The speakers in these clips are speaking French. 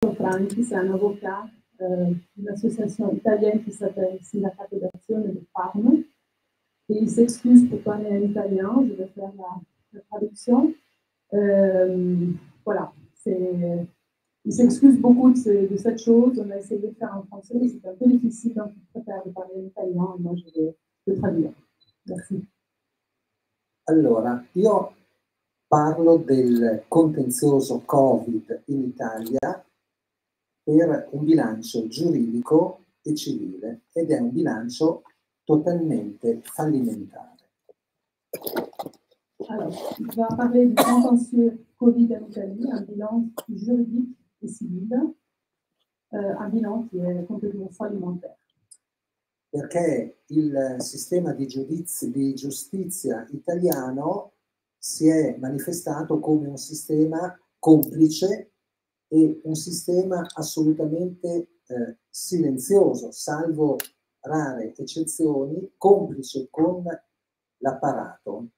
Franchi, c'est un avocat d'une association italienne qui s'appelle Sindacato d'Azione del Parma. Et il s'excuse pour parler en italien, je vais faire la traduction. Voilà, il s'excuse beaucoup de cette chose, on a essayé de le faire en français, mais c'est un peu difficile, donc il préfère de parler en italien, et moi je vais le traduire. Merci. Allora, io parlo del contenzioso Covid in Italia per un bilancio giuridico e civile ed è un bilancio totalmente fallimentare. Alors, je vais parler du contentieux Covid en Italie, un bilan juridique et civil, un bilan qui est complètement fallimentaire. Perché il sistema di giustizia italiano si è manifestato come un sistema complice e un sistema assolutamente silenzioso, salvo rare eccezioni, complice con l'apparato.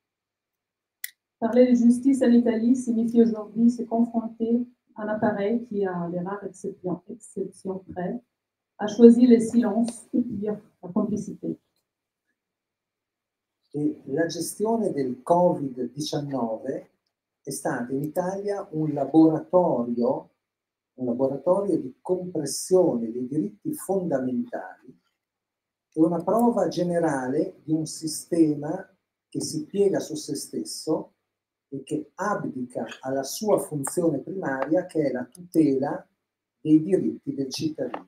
Parler de justice en Italie signifie aujourd'hui se confronter à un appareil qui, à des rares exceptions près, a choisi le silence ou pire, la complicité. E la gestione del Covid-19 è stata in Italia un laboratorio di compressione dei diritti fondamentali e una prova generale di un sistema che si piega su se stesso e che abdica alla sua funzione primaria, che è la tutela dei diritti del cittadino.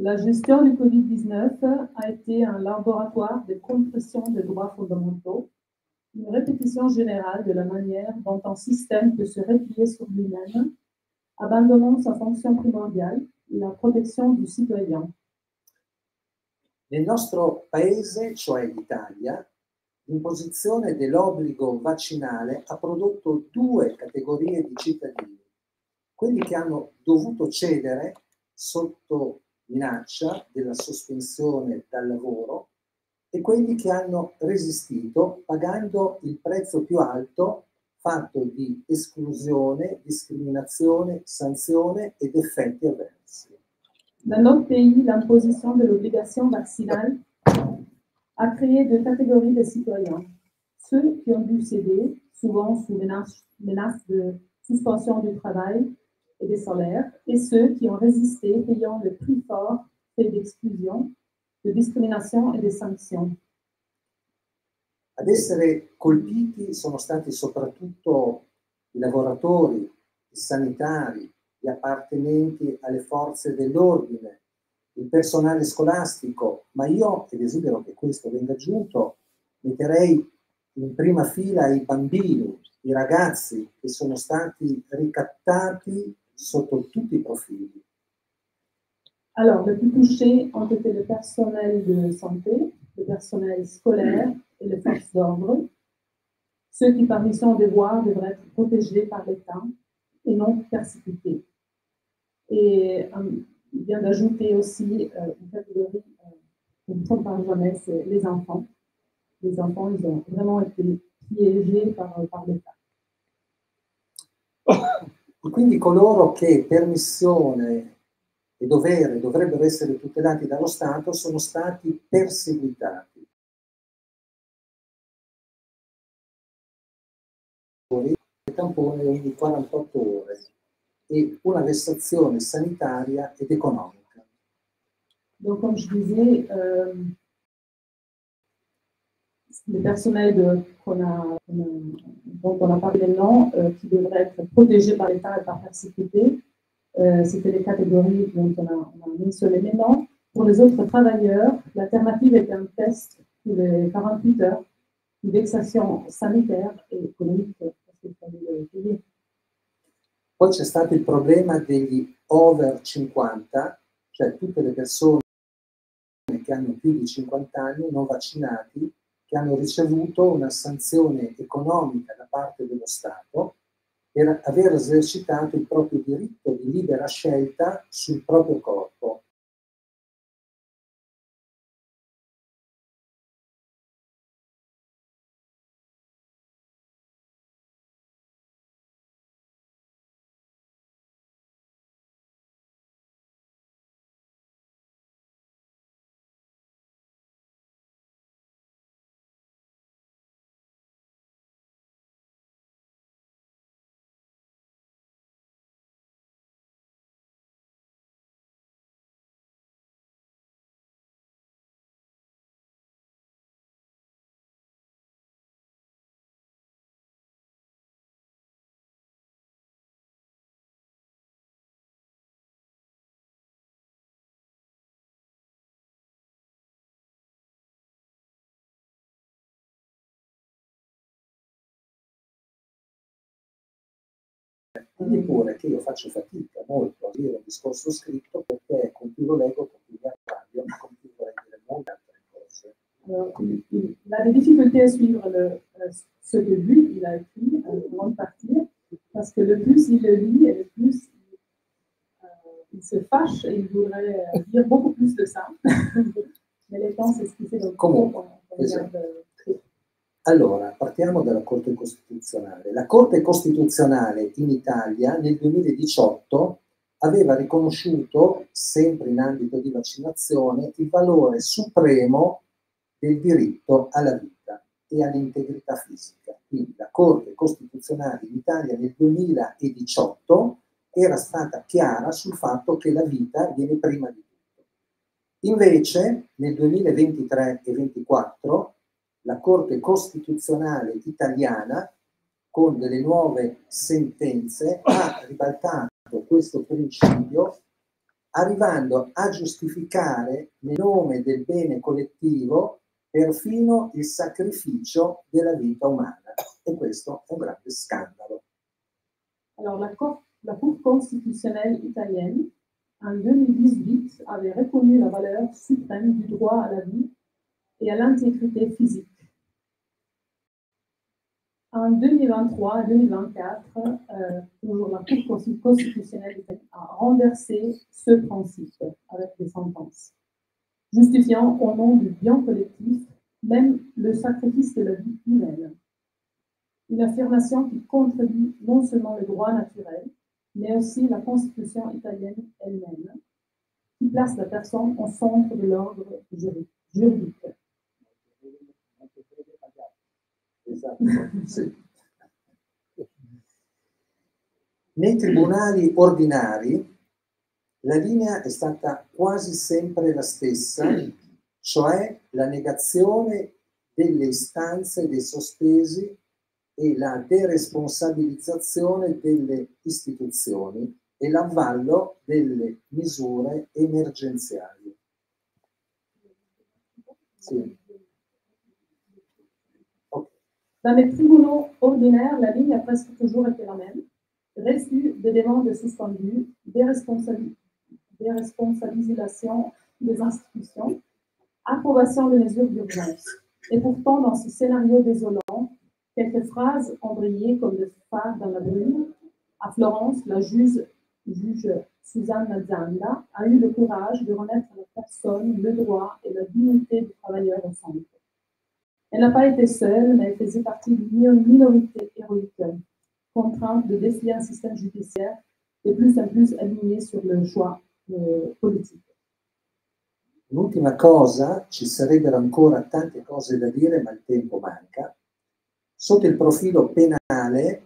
La gestion du Covid-19 a été un laboratoire de compression des droits fondamentaux, une répétition générale de la manière dont un système peut se replier sur lui-même, abandonnant sa fonction primordiale, la protection du citoyen. Nel nostro paese, cioè l'Italia, l'imposizione dell'obbligo vaccinale ha prodotto due categorie di cittadini: quelli che hanno dovuto cedere sotto minaccia della sospensione dal lavoro e quelli che hanno resistito pagando il prezzo più alto, fatto di esclusione, discriminazione, sanzione ed effetti avversi. Dans notre pays, l'imposition de l'obligation vaccinale a créé deux catégories de citoyens. Ceux qui ont dû céder, souvent sous menace de suspension du travail et des salaires, et ceux qui ont résisté, payant le prix fort fait d'exclusion, de discrimination et de sanctions. Ad essere colpiti sono stati soprattutto i lavoratori, i sanitari, gli appartenenti alle forze dell'ordine, il personale scolastico, ma io, e desidero che questo venga aggiunto, metterei in prima fila i bambini, i ragazzi che sono stati ricattati sotto tutti i profili. Alors, les plus touchés ont été le personnel de santé, le personnel scolaire et les forces d'ordre. Ceux qui, par mission de devoir, devraient être protégés par l'État et non persécutés. Et il vient d'ajouter aussi une catégorie qu'on ne parle jamais, c'est les enfants. Les enfants, ils ont vraiment été piégés par l'État. E quindi coloro che per missione e dovere dovrebbero essere tutelati dallo Stato sono stati perseguitati. Tampone ogni 48 ore e una vessazione sanitaria ed economica. Donc, comme je disais, le personnel dont on a parlé maintenant, qui devrait être protégé par l'État et pas persécuté, c'était les catégories dont on a mentionné maintenant. Pour les autres travailleurs, l'alternative était un test tous les 48 heures, une vexation sanitaire et économique, parce qu'il fallait le payer. Poi c'è stato il problema degli over 50, cioè tutte le persone che hanno più di 50 anni non vaccinati, che hanno ricevuto una sanzione economica da parte dello Stato per aver esercitato il proprio diritto di libera scelta sul proprio corpo. Vedi pure che io faccio fatica molto a dire un discorso scritto perché con più lo leggo, con più mi arrabbio, con più vorrei dire molte altre cose. Alors, il a des difficultés à suivre ce que lui, il a écrit avant de partir, parce que le plus il le lit, et le plus il se fâche et il voudrait dire beaucoup plus de ça. Mais les temps, c'est ce qui fait donc Comunque, allora, partiamo dalla Corte Costituzionale. La Corte Costituzionale in Italia nel 2018 aveva riconosciuto, sempre in ambito di vaccinazione, il valore supremo del diritto alla vita e all'integrità fisica. Quindi la Corte Costituzionale in Italia nel 2018 era stata chiara sul fatto che la vita viene prima di tutto. Invece nel 2023 e 2024 la Corte Costituzionale italiana, con delle nuove sentenze, ha ribaltato questo principio, arrivando a giustificare nel nome del bene collettivo perfino il sacrificio della vita umana. E questo è un grande scandalo. Alors, la Cour constitutionnelle italienne, en 2018, avait reconnu la valeur suprême du droit à la vie et à l'intégrité physique. En 2023 et 2024, toujours la Cour constitutionnelle a renversé ce principe avec des sentences, justifiant au nom du bien collectif même le sacrifice de la vie humaine. Une affirmation qui contredit non seulement le droit naturel, mais aussi la Constitution italienne elle-même, qui place la personne au centre de l'ordre juridique. Esatto, sì. Nei tribunali ordinari la linea è stata quasi sempre la stessa, cioè la negazione delle istanze dei sospesi e la deresponsabilizzazione delle istituzioni e l'avvallo delle misure emergenziali. Sì. Dans les tribunaux ordinaires, la ligne a presque toujours été la même. Refus de demandes suspendues, déresponsabilisation des institutions, approbation de mesures d'urgence. Et pourtant, dans ce scénario désolant, quelques phrases ont brillé comme des phares dans la brume. À Florence, la juge Susanna Zanda a eu le courage de remettre à la personne le droit et la dignité du travailleur au centre. Elle n'a pas été seule, mais elle faisait partie d'une minorité héroïque, contrainte de défier un système judiciaire de plus en plus aligné sur le choix politique. L'ultima cosa, ci sarebbero ancora tante cose da dire, ma il tempo manca. Sotto il profilo penale,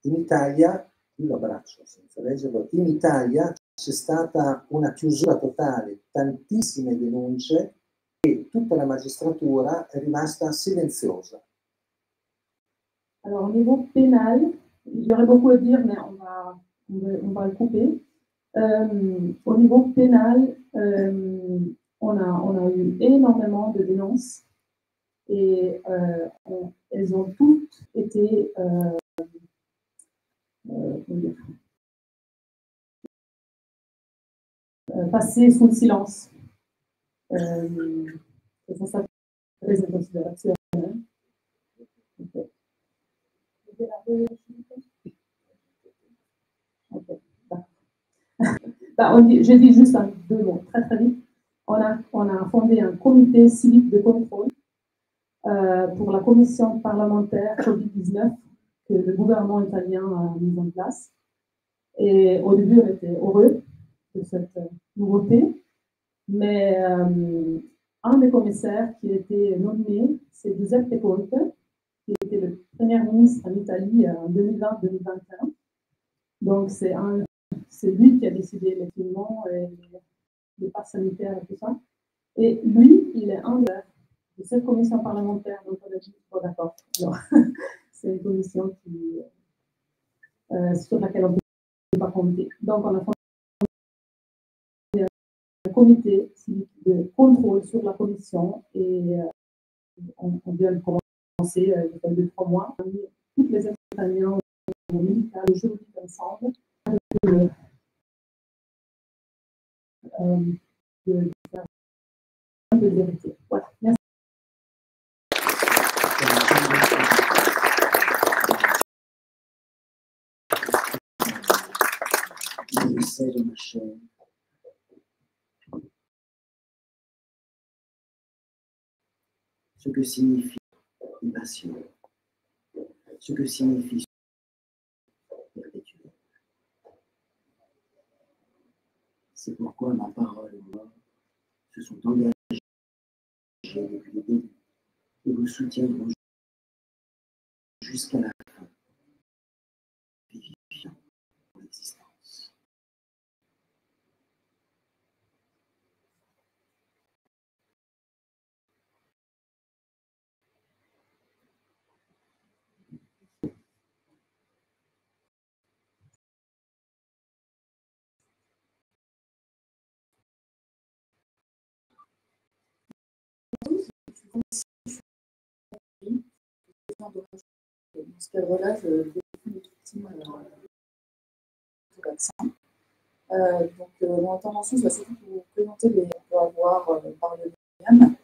in Italia, io lo abbraccio senza leggerlo, in Italia c'è stata una chiusura totale, tantissime denunce, et toute la magistratura est rimasta silenziosa. Alors, au niveau pénal, il y aurait beaucoup à dire, mais on va le couper. Au niveau pénal, on a eu énormément de dénonces et elles ont toutes été passées sous le silence. Senza stare prese in considerazione. Okay. Okay. Je dis juste deux mots, très très vite. On a fondé un comité civique de contrôle pour la commission parlementaire Covid-19 que le gouvernement italien a mis en place. Et au début, on était heureux de cette nouveauté. Mais un des commissaires qui a été nommé, c'est Giuseppe Conte, qui était le Premier ministre en Italie en 2020-2021. Donc, c'est lui qui a décidé effectivement les passes sanitaires et tout ça. Et lui, il est un de cette commission parlementaire. Donc, on a dit, bon, d'accord. Alors, c'est une commission sur laquelle on ne peut pas compter. Donc, on a fondé un comité de contrôle sur la commission et on vient de commencer il y a 2-3 mois. Toutes les expériences médical et juridique ensemble, de vérité. Voilà. Merci. Je sais de ma chair. Ce que signifie passion, ce que signifie perpétuel. C'est pourquoi ma parole et moi se sont engagés depuis le début et vous soutiendront jusqu'à la fin, vivifiant pour l'existence. Dans ce cadre-là, je défends le victime du vaccin. Donc, mon intervention, ça va surtout pour vous présenter les qu'on peut avoir par le LONIAM.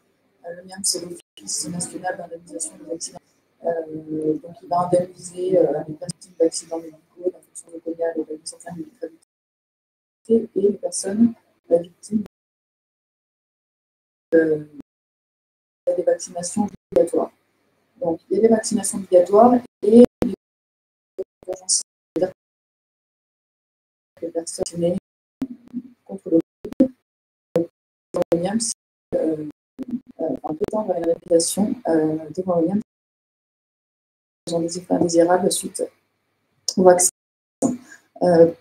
Le LONIAM, c'est l'Office national d'indemnisation des accidents. Donc, il va indemniser les personnes d'accidents médicaux, d'infections nosocomiales et d'une certaine gravité, et les personnes victimes des vaccinations obligatoires. Donc, il y a des vaccinations obligatoires et les urgences, c'est-à-dire que les personnes vaccinées contre le LONIAM, un peu temps dans la réalisation devant l'ONIAM ont des effets indésirables suite au vaccin.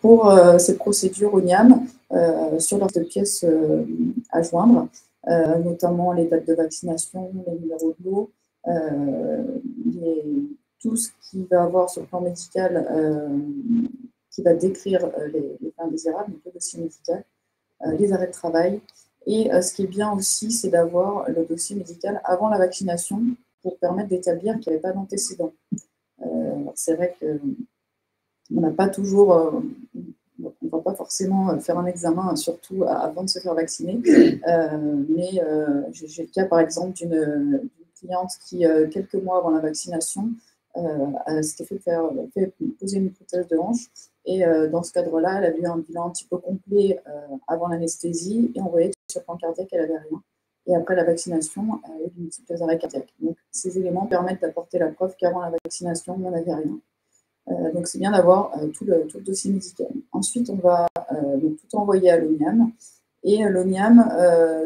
Pour cette procédure ONIAM, sur leurs de pièces à joindre, notamment les dates de vaccination, les numéros de lot, tout ce qui va avoir sur le plan médical, qui va décrire les effets indésirables, donc le dossier médical, les arrêts de travail. Et ce qui est bien aussi, c'est d'avoir le dossier médical avant la vaccination pour permettre d'établir qu'il n'y avait pas d'antécédent. C'est vrai qu'on n'a pas toujours, on ne va pas forcément faire un examen, surtout avant de se faire vacciner, mais j'ai le cas par exemple d'une cliente qui, quelques mois avant la vaccination, s'était fait poser une prothèse de hanche. Et dans ce cadre-là, elle a eu un bilan un petit peu complet avant l'anesthésie et on voyait que sur le plan cardiaque, elle n'avait rien. Et après la vaccination, elle a eu de multiples arrêts cardiaques. Donc, ces éléments permettent d'apporter la preuve qu'avant la vaccination, on n'avait rien. Donc, c'est bien d'avoir tout le dossier médical. Ensuite, on va donc tout envoyer à l'ONIAM. Et l'ONIAM,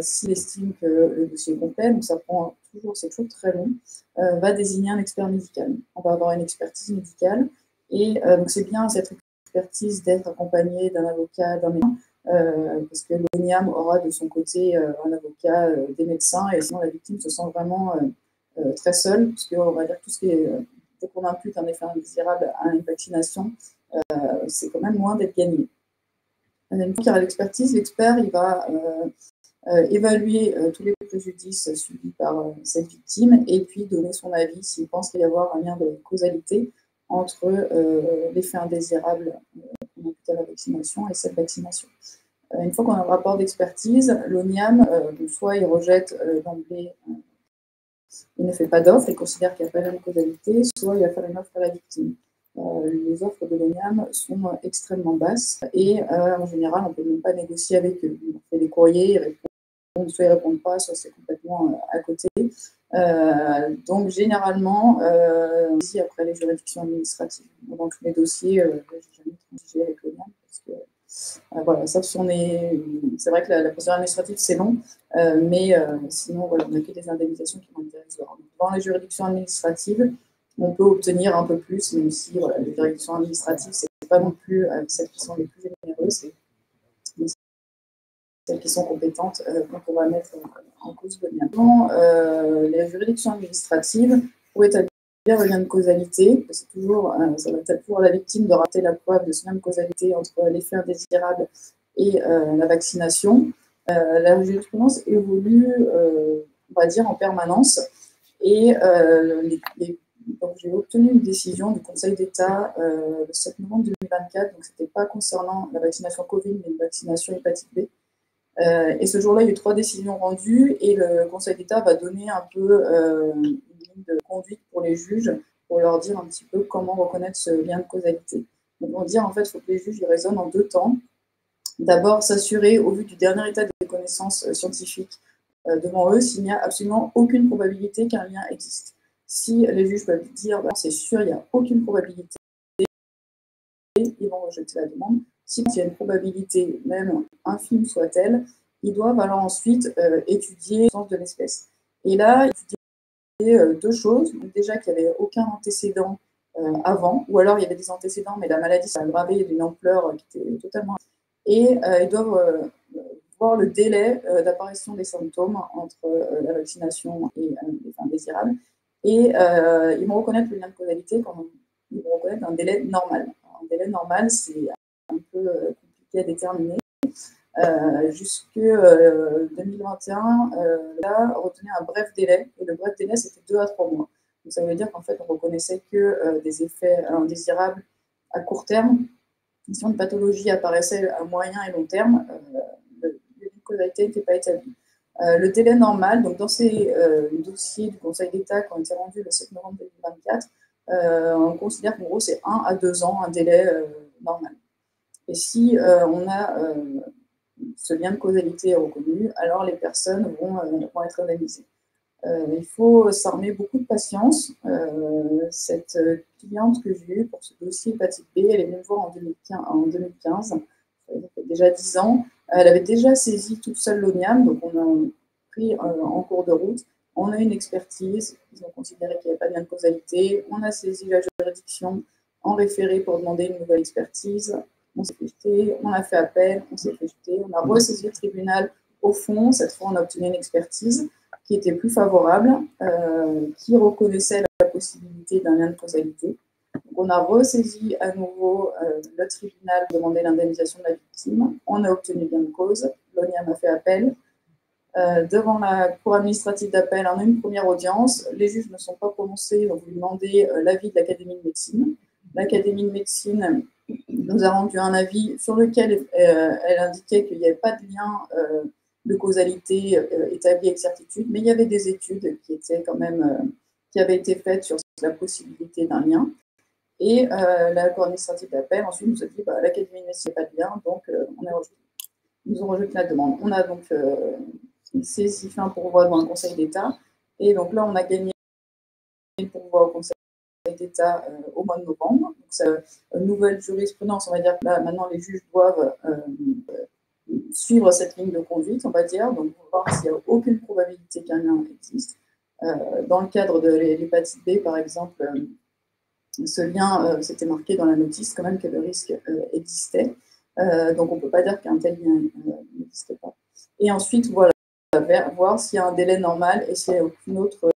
s'il estime que le dossier est complet, donc ça prend toujours, c'est toujours très long, va désigner un expert médical. On va avoir une expertise médicale. Et donc, c'est bien cette expertise d'être accompagné d'un avocat, d'un médecin, parce que l'ONIAM aura de son côté un avocat, des médecins, et sinon la victime se sent vraiment très seule, parce qu'on va dire tout ce qui est, dès qu'on impute un effet indésirable à une vaccination, c'est quand même loin d'être gagné. Une fois qu'il y aura l'expertise, l'expert il va évaluer tous les préjudices subis par cette victime et puis donner son avis s'il pense qu'il y avoir un lien de causalité entre l'effet indésirable qu'on impute à la vaccination et cette vaccination. Une fois qu'on a un rapport d'expertise, l'ONIAM, soit il rejette d'emblée, il ne fait pas d'offre, il considère qu'il n'y a pas de causalité, soit il va faire une offre à la victime. Les offres de l'ONIAM sont extrêmement basses et en général, on ne peut même pas négocier avec eux. On fait des courriers, ils répondent, soit ils ne répondent pas, soit c'est complètement à côté. Donc généralement, ici après les juridictions administratives, dans tous les dossiers, je n'ai jamais transigé avec l'ONIAM parce que voilà, sauf si on est. C'est vrai que la procédure administrative c'est long, mais sinon voilà, on n'a que des indemnisations qui vont être dérisoires. Dans les juridictions administratives, on peut obtenir un peu plus, même si voilà, les juridictions administratives, ce n'est pas non plus celles qui sont les plus généreuses, c'est celles qui sont compétentes qu'on pourra mettre en cause l'ONIAM. Les juridictions administratives, pour établir le lien de causalité, c'est toujours, ça va être pour la victime de rater la preuve de ce lien de causalité entre l'effet indésirable et la vaccination. La jurisprudence évolue, on va dire, en permanence, et les donc j'ai obtenu une décision du Conseil d'État le 7 novembre 2024, donc ce n'était pas concernant la vaccination Covid, mais une vaccination hépatite B. Et ce jour-là, il y a eu 3 décisions rendues et le Conseil d'État va donner un peu une ligne de conduite pour les juges, pour leur dire un petit peu comment reconnaître ce lien de causalité. Donc, on va dire, en fait, il faut que les juges raisonnent en 2 temps. D'abord, s'assurer, au vu du dernier état des connaissances scientifiques devant eux, s'il n'y a absolument aucune probabilité qu'un lien existe. Si les juges peuvent dire, bah, c'est sûr, il n'y a aucune probabilité, ils vont rejeter la demande. Si il y a une probabilité, même infime soit-elle, ils doivent alors ensuite étudier le sens de l'espèce. Et là, étudier 2 choses. Donc déjà qu'il n'y avait aucun antécédent avant, ou alors il y avait des antécédents, mais la maladie s'est aggravée d'une ampleur qui était totalement... Et ils doivent voir le délai d'apparition des symptômes entre la vaccination et les fins indésirables. Et ils vont reconnaître le lien de causalité quand ils vont reconnaître un délai normal. Un délai normal, c'est un peu compliqué à déterminer. Jusque 2021, là, retenait un bref délai, et le bref délai, c'était 2 à 3 mois. Donc, ça veut dire qu'en fait, on reconnaissait que des effets indésirables à court terme. Si une pathologie apparaissait à moyen et long terme, le lien de causalité n'était pas établi. Le délai normal, donc dans ces dossiers du Conseil d'État qui ont été rendus le 7 novembre 2024, on considère qu'en gros, c'est 1 à 2 ans, un délai normal. Et si on a ce lien de causalité reconnu, alors les personnes vont être indemnisées. Il faut s'armer beaucoup de patience. Cette cliente que j'ai eue pour ce dossier hépatite B, elle est venue me voir en 2015, ça fait déjà 10 ans. Elle avait déjà saisi toute seule l'ONIAM, donc on a pris en cours de route. On a une expertise, ils ont considéré qu'il n'y avait pas de lien de causalité. On a saisi la juridiction en référé pour demander une nouvelle expertise. On s'est fait jeter, on a fait appel, on s'est fait jeter, on a ressaisi le tribunal au fond. Cette fois, on a obtenu une expertise qui était plus favorable, qui reconnaissait la possibilité d'un lien de causalité. Donc, on a ressaisi à nouveau le tribunal pour demander l'indemnisation de la victime. On a obtenu gain de cause. L'ONIAM a fait appel. Devant la Cour administrative d'appel, on a eu une première audience. Les juges ne sont pas prononcés, donc vous demandez l'avis de l'Académie de médecine. L'Académie de médecine nous a rendu un avis sur lequel elle indiquait qu'il n'y avait pas de lien de causalité établie avec certitude, mais il y avait des études qui étaient quand même qui avaient été faites sur la possibilité d'un lien. Et la Cour administrative d'appel ensuite nous a dit bah, l'Académie de médecine n'a pas de lien, donc on a rejeté. Ils nous ont rejeté la demande. On a donc saisi fait un pourvoi devant le Conseil d'État, et donc là on a gagné le pourvoi au Conseil d'État au mois de novembre. Donc, c'est une nouvelle jurisprudence, on va dire que là maintenant les juges doivent suivre cette ligne de conduite, on va dire, donc voir s'il n'y a aucune probabilité qu'un lien existe. Dans le cadre de l'hépatite B, par exemple, ce lien, c'était marqué dans la notice quand même que le risque existait. Donc on ne peut pas dire qu'un tel lien n'existe pas. Et ensuite, voilà, voir s'il y a un délai normal et s'il n'y a aucune autre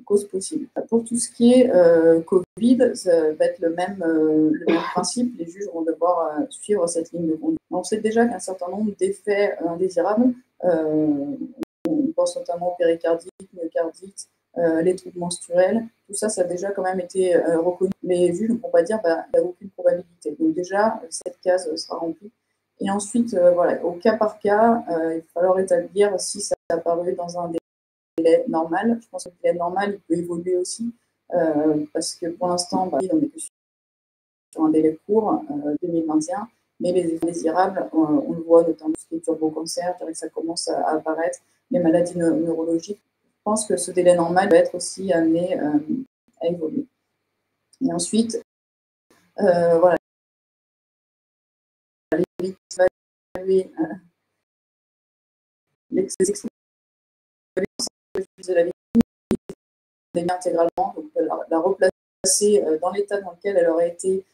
cause possible. Pour tout ce qui est Covid, ça va être le même principe. Les juges vont devoir suivre cette ligne de conduite. On sait déjà qu'un certain nombre d'effets indésirables, on pense notamment au péricardite, myocardite, les troubles menstruels, tout ça, ça a déjà quand même été reconnu. Les juges ne vont pas dire bah, il n'y a aucune probabilité. Donc déjà, cette case sera remplie. Et ensuite, voilà, au cas par cas, il va falloir établir si ça a apparu dans un délai normal. Je pense que le délai normal, il peut évoluer aussi, parce que pour l'instant, bah, on est plus sur un délai court, 2021, mais les effets indésirables, on le voit notamment sur les turbocancers, je dirais que ça commence à apparaître, les maladies neurologiques. Je pense que ce délai normal va être aussi amené à évoluer. Et ensuite, voilà, les expériences de la victime intégralement, donc la replacer dans l'état dans lequel elle aurait été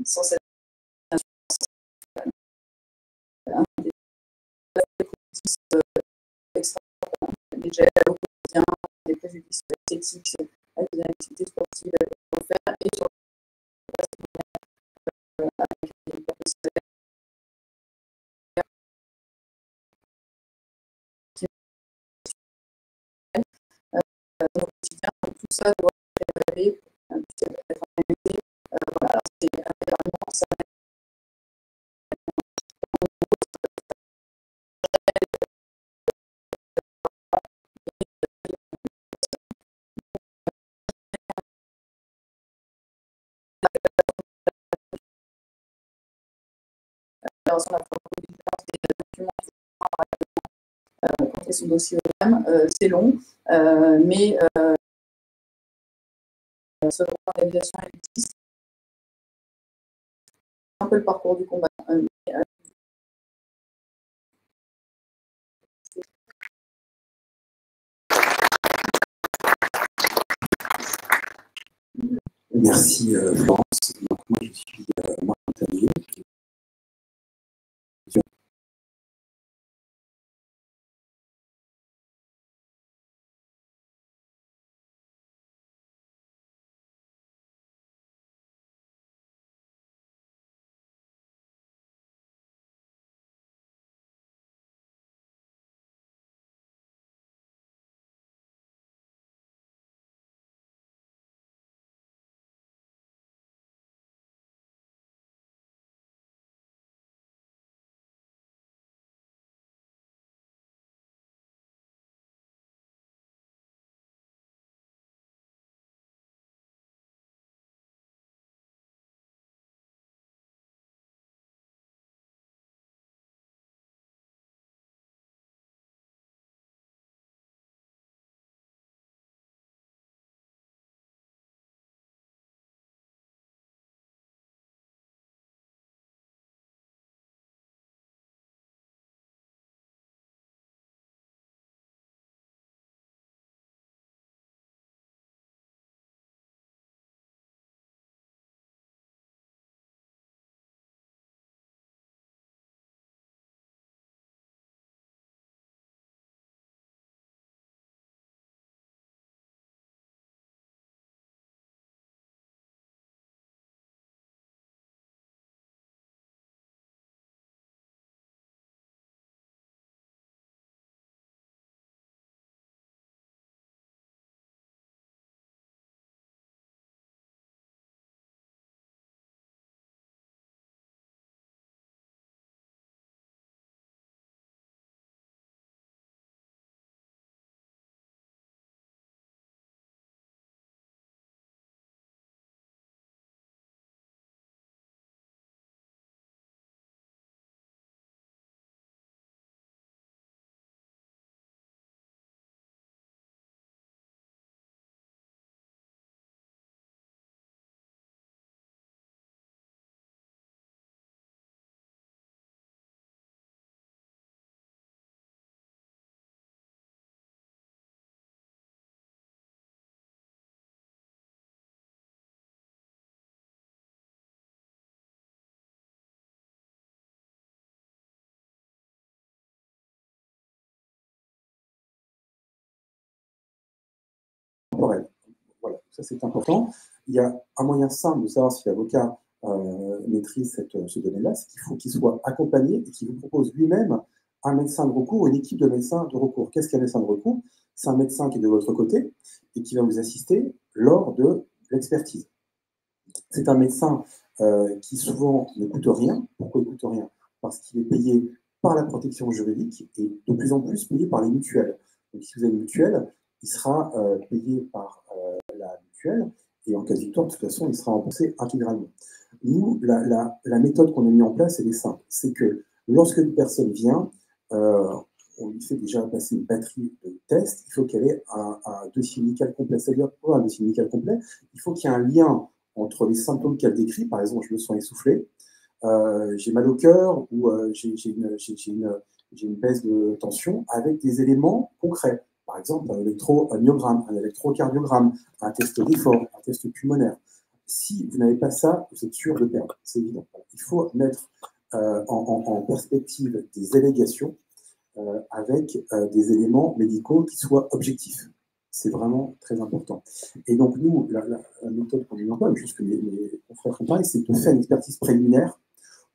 sans cette légère au quotidien, des préjudices esthétiques avec des activités sportives à faire et sur avec des professionnels au quotidien tout ça doit être préparé, être analysé. Voilà, c'est vraiment ça. Alors, sur la pharmacovigilance des documents quand son dossier c'est long, mais ce droit d'organisation existe. C'est un peu le parcours du combat. Merci Florence. Donc, moi je suis Marc Montagnier. Voilà, ça c'est important. Il y a un moyen simple de savoir si l'avocat maîtrise ce domaine-là, c'est qu'il faut qu'il soit accompagné et qu'il vous propose lui-même un médecin de recours ou une équipe de médecins de recours. Qu'est-ce qu'un médecin de recours? C'est un médecin qui est de votre côté et qui va vous assister lors de l'expertise. C'est un médecin qui souvent ne coûte rien. Pourquoi il ne coûte rien? Parce qu'il est payé par la protection juridique et de plus en plus payé par les mutuelles. Donc si vous avez une mutuelle, il sera payé par la mutuelle et en cas de victoire, de toute façon, il sera remboursé intégralement. Nous, la méthode qu'on a mise en place, elle est simple. C'est que lorsque une personne vient, on lui fait déjà passer une batterie de tests. Il faut qu'elle ait un dossier médical complet. C'est-à-dire, pour un dossier médical complet, il faut qu'il y ait un lien entre les symptômes qu'elle décrit. Par exemple, je me sens essoufflé, j'ai mal au cœur ou j'ai une baisse de tension avec des éléments concrets. Par exemple, un électromyogramme, un électrocardiogramme, un test d'effort, un test pulmonaire. Si vous n'avez pas ça, vous êtes sûr de perdre. C'est évident. Il faut mettre en perspective des allégations avec des éléments médicaux qui soient objectifs. C'est vraiment très important. Et donc, nous, la méthode qu'on met en place, une chose que mes confrères font pareil, c'est de faire une expertise préliminaire.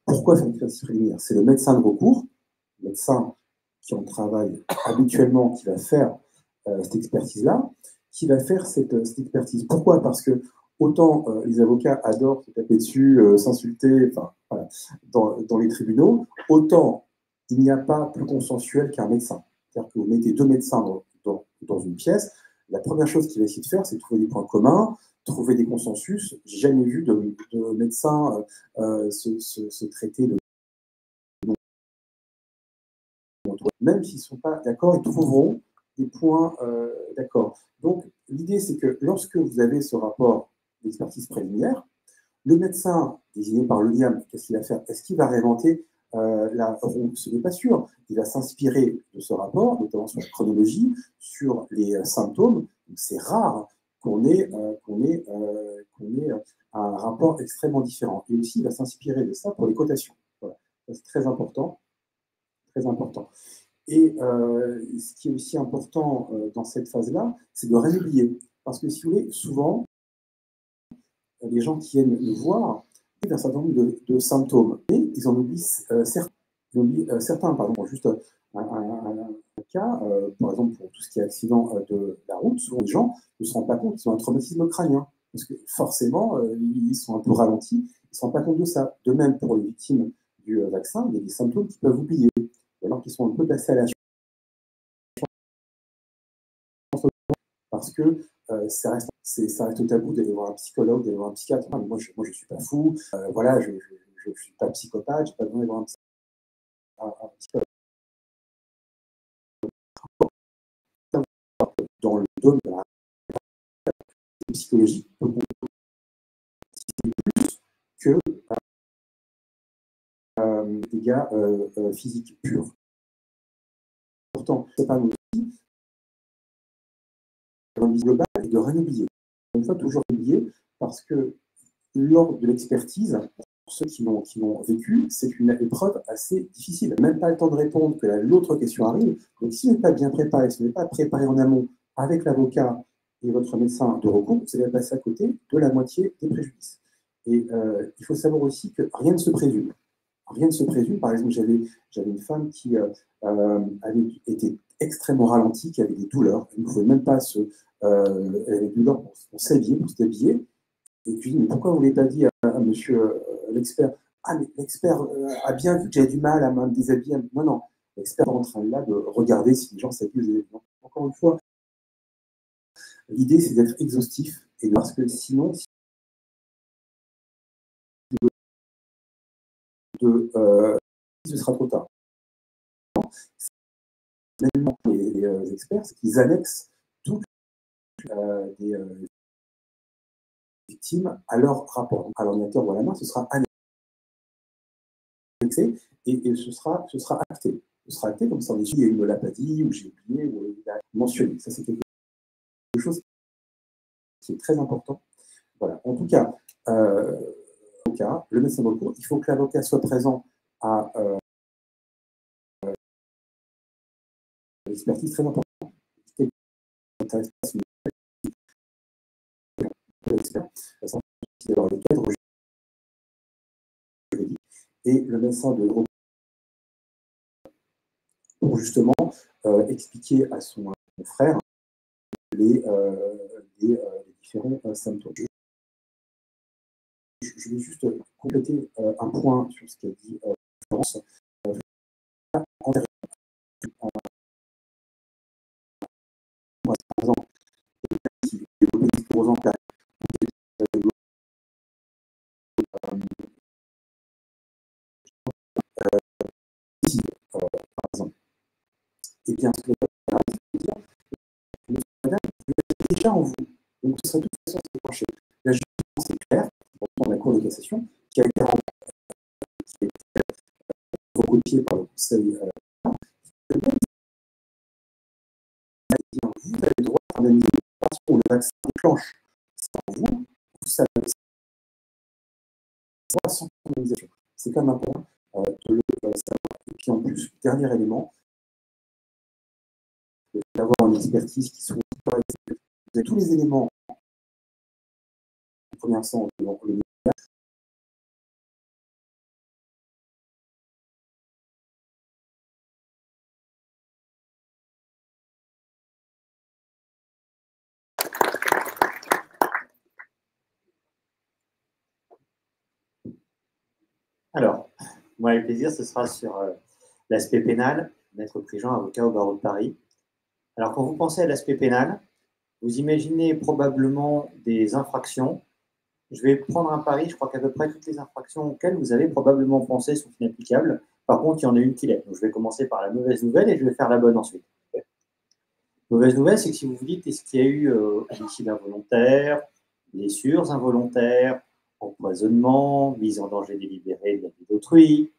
Pourquoi faire une expertise préliminaire? C'est le médecin de recours, le médecin qui en travaille habituellement, qui va faire cette expertise-là. qui va faire cette expertise. Pourquoi? Parce que autant les avocats adorent se taper dessus, s'insulter, enfin, voilà, dans les tribunaux, autant il n'y a pas plus consensuel qu'un médecin. C'est-à-dire que vous mettez deux médecins dans une pièce, la première chose qu'il va essayer de faire, c'est de trouver des points communs, trouver des consensus. J'ai jamais vu de médecins se traiter de... Même s'ils ne sont pas d'accord, ils trouveront des points d'accord. Donc, l'idée, c'est que lorsque vous avez ce rapport d'expertise préliminaire, le médecin désigné par le l'IAM, qu'est-ce qu'il va faire? Est-ce qu'il va réinventer la roue? Ce n'est pas sûr. Il va s'inspirer de ce rapport, notamment sur la chronologie, sur les symptômes. C'est rare qu'on ait un rapport extrêmement différent. Et aussi, il va s'inspirer de ça pour les cotations. Voilà. C'est très important. Très important. Et ce qui est aussi important dans cette phase-là, c'est de rien oublier. Parce que si vous voulez, souvent, les gens qui viennent nous voir ont un certain nombre de symptômes, mais ils en oublient certains. Ils oublient, certains, par exemple, juste un cas, par exemple, pour tout ce qui est accident de la route, souvent les gens ne se rendent pas compte qu'ils ont un traumatisme crânien. Parce que forcément, ils sont un peu ralentis, ils ne se rendent pas compte de ça. De même, pour les victimes du vaccin, il y a des symptômes qu'ils peuvent oublier, alors qu'ils sont un peu passés à la parce que ça reste tabou d'aller voir un psychologue, d'aller voir un psychiatre. Non, moi, je ne suis pas fou, voilà, je ne suis pas psychopathe, je n'ai pas besoin d'aller voir un psychologue. Dans le domaine de la psychologie, peut plus que des gars physiques purs. Pourtant, c'est pas nous aussi, une vision globale et de rien oublier. Une fois, toujours oublier, parce que lors de l'expertise, pour ceux qui l'ont vécu, c'est une épreuve assez difficile. Même pas le temps de répondre que l'autre question arrive. Donc, si vous n'êtes pas bien préparé, si vous n'êtes pas préparé en amont avec l'avocat et votre médecin de recours, vous allez passer à côté de la moitié des préjudices. Et il faut savoir aussi que rien ne se présume. Rien ne se présume. Par exemple, j'avais une femme qui avait été extrêmement ralentie, qui avait des douleurs. Elle ne pouvait même pas elle avait des douleurs pour s'habiller, pour se déshabiller. Et puis, mais pourquoi vous ne l'avez pas dit à monsieur l'expert? Ah, mais l'expert a bien vu que j'avais du mal à me déshabiller. Non, non. L'expert est en train là de regarder si les gens s'habillent. Encore une fois, l'idée, c'est d'être exhaustif. Et parce que sinon, ce sera trop tard. Même les experts, c'est qu'ils annexent toutes les victimes à leur rapport. À l'ordinateur ou à la main, ce sera annexé et ce sera acté. Ce sera acté comme ça, il y a une l'a pas dit, ou j'ai oublié, ou il a mentionné. Ça, c'est quelque chose qui est très important. Voilà. En tout cas, le médecin de recours, il faut que l'avocat soit présent à l'expertise, très important. Et le médecin de recours pour justement expliquer à son frère les différents symptômes. Je vais juste compléter un point sur ce qu'a dit Florence. Moi, par exemple, qui est aux emplois, par exemple, et bien, ce que madame, vous êtes déjà en vous. Donc, ce serait de toute façon déclenché. La justice, c'est clair, dans la Cour de cassation, qui a été recopiée par le Conseil. Vous avez le droit d'indemniser parce que le vaccin déclenche sans vous, vous savez, sans indemnisation. C'est quand même important de le savoir. Et puis en plus, dernier élément, d'avoir une expertise qui soit. Vous avez tous les éléments en premier instant devant le médical. Alors, moi, avec plaisir, ce sera sur l'aspect pénal. Maître Prigent, avocat au barreau de Paris. Alors, quand vous pensez à l'aspect pénal, vous imaginez probablement des infractions. Je vais prendre un pari, je crois qu'à peu près toutes les infractions auxquelles vous avez probablement pensé sont inapplicables. Par contre, il y en a une qui l'est. Donc, je vais commencer par la mauvaise nouvelle et je vais faire la bonne ensuite. Mauvaise nouvelle, c'est que si vous vous dites, est-ce qu'il y a eu homicide involontaire, blessures involontaires, empoisonnement, mise en danger délibérée de la vie d'autrui,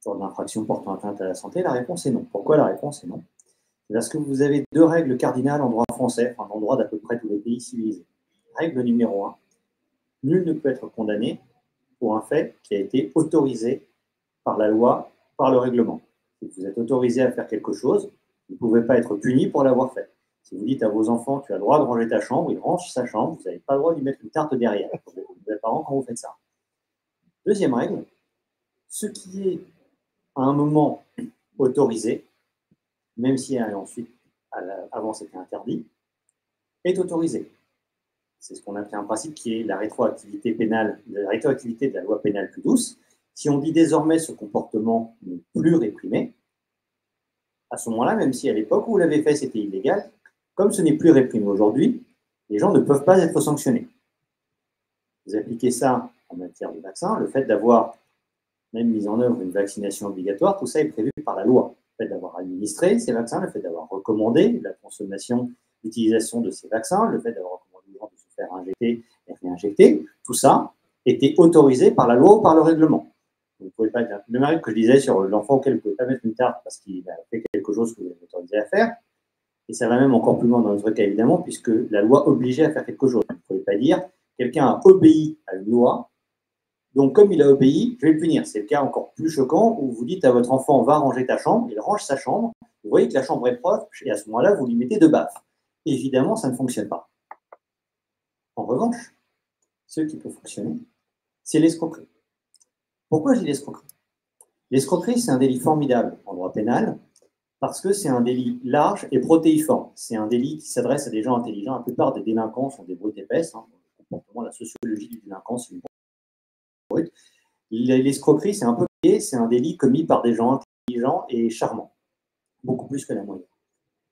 genre d'infraction portant atteinte à la santé, la réponse est non. Pourquoi la réponse est non? C'est parce que vous avez deux règles cardinales en droit français, enfin en droit d'à peu près tous les pays civilisés. Règle numéro 1, nul ne peut être condamné pour un fait qui a été autorisé par la loi, par le règlement. Si vous êtes autorisé à faire quelque chose, vous ne pouvez pas être puni pour l'avoir fait. Si vous dites à vos enfants, tu as le droit de ranger ta chambre, ils rangent sa chambre, vous n'avez pas le droit de lui mettre une tarte derrière. Vous êtes vos parents quand vous faites ça. Deuxième règle, ce qui est à un moment autorisé, même si ensuite, avant c'était interdit, est autorisé. C'est ce qu'on appelle un principe qui est la rétroactivité pénale, la rétroactivité de la loi pénale plus douce. Si on dit désormais ce comportement n'est plus réprimé, à ce moment-là, même si à l'époque où vous l'avez fait, c'était illégal, comme ce n'est plus réprimé aujourd'hui, les gens ne peuvent pas être sanctionnés. Vous appliquez ça en matière de vaccin, le fait d'avoir même mis en œuvre une vaccination obligatoire, tout ça est prévu par la loi. Le fait d'avoir administré ces vaccins, le fait d'avoir recommandé la consommation, l'utilisation de ces vaccins, le fait d'avoir recommandé aux gens de se faire injecter et réinjecter, tout ça était autorisé par la loi ou par le règlement. Vous ne pouvez pas dire, le mari que je disais sur l'enfant auquel vous ne pouvez pas mettre une tarte parce qu'il a fait quelque chose que vous êtes autorisé à faire, et ça va même encore plus loin dans notre cas évidemment, puisque la loi obligeait à faire quelque chose. Vous ne pouvez pas dire, quelqu'un a obéi à une loi, donc comme il a obéi, je vais le punir. C'est le cas encore plus choquant où vous dites à votre enfant, va ranger ta chambre, il range sa chambre, vous voyez que la chambre est propre, et à ce moment-là, vous lui mettez 2 baffes. Évidemment, ça ne fonctionne pas. En revanche, ce qui peut fonctionner, c'est l'escroquerie. Pourquoi je dis l'escroquerie? L'escroquerie, c'est un délit formidable en droit pénal parce que c'est un délit large et protéiforme. C'est un délit qui s'adresse à des gens intelligents. La plupart des délinquants sont des brutes épaisses. Le comportement, la sociologie du délinquant, c'est une brute. L'escroquerie, c'est un peu lié, c'est un délit commis par des gens intelligents et charmants, beaucoup plus que la moyenne.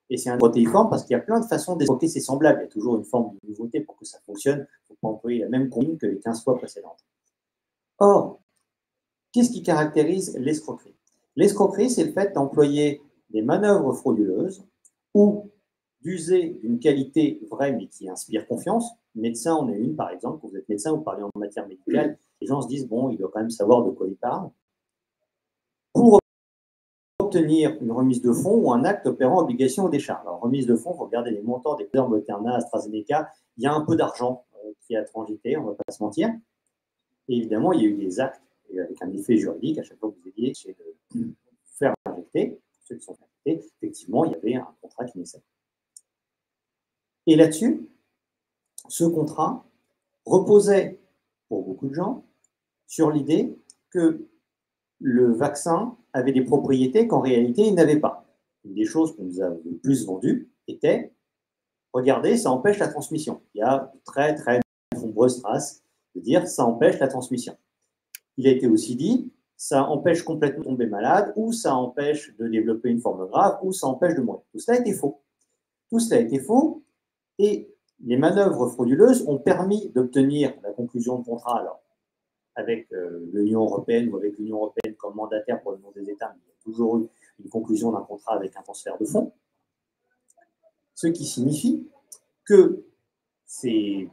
Et c'est un protéiforme parce qu'il y a plein de façons d'escroquer ses semblables. Il y a toujours une forme de nouveauté pour que ça fonctionne. Il ne faut pas employer la même combine que les 15 fois précédentes. Or, qu'est-ce qui caractérise l'escroquerie? L'escroquerie, c'est le fait d'employer des manœuvres frauduleuses ou d'user d'une qualité vraie mais qui inspire confiance. Médecin, on est une par exemple. Quand vous êtes médecin, vous parlez en matière médicale, les gens se disent, bon, il doit quand même savoir de quoi il parle. Pour obtenir une remise de fonds ou un acte opérant obligation ou décharge. Alors, remise de fonds, il faut regarder les montants des Pfizer, Moderna, AstraZeneca. Il y a un peu d'argent qui a transité, on ne va pas se mentir. Et évidemment, il y a eu des actes avec un effet juridique à chaque fois que vous ayez chez de faire injecter, ceux qui sont injectés, effectivement, il y avait un contrat qui naissait. Et là-dessus, ce contrat reposait, pour beaucoup de gens, sur l'idée que le vaccin avait des propriétés qu'en réalité, il n'avait pas. Une des choses qu'on nous a le plus vendues était, regardez, ça empêche la transmission. Il y a de très, très nombreuses traces de dire, ça empêche la transmission. Il a été aussi dit, ça empêche complètement de tomber malade, ou ça empêche de développer une forme grave, ou ça empêche de mourir. Tout cela a été faux. Tout cela a été faux, et les manœuvres frauduleuses ont permis d'obtenir la conclusion de contrat, alors, avec l'Union européenne ou avec l'Union européenne comme mandataire pour le nom des États, mais il y a toujours eu une conclusion d'un contrat avec un transfert de fonds, ce qui signifie que ces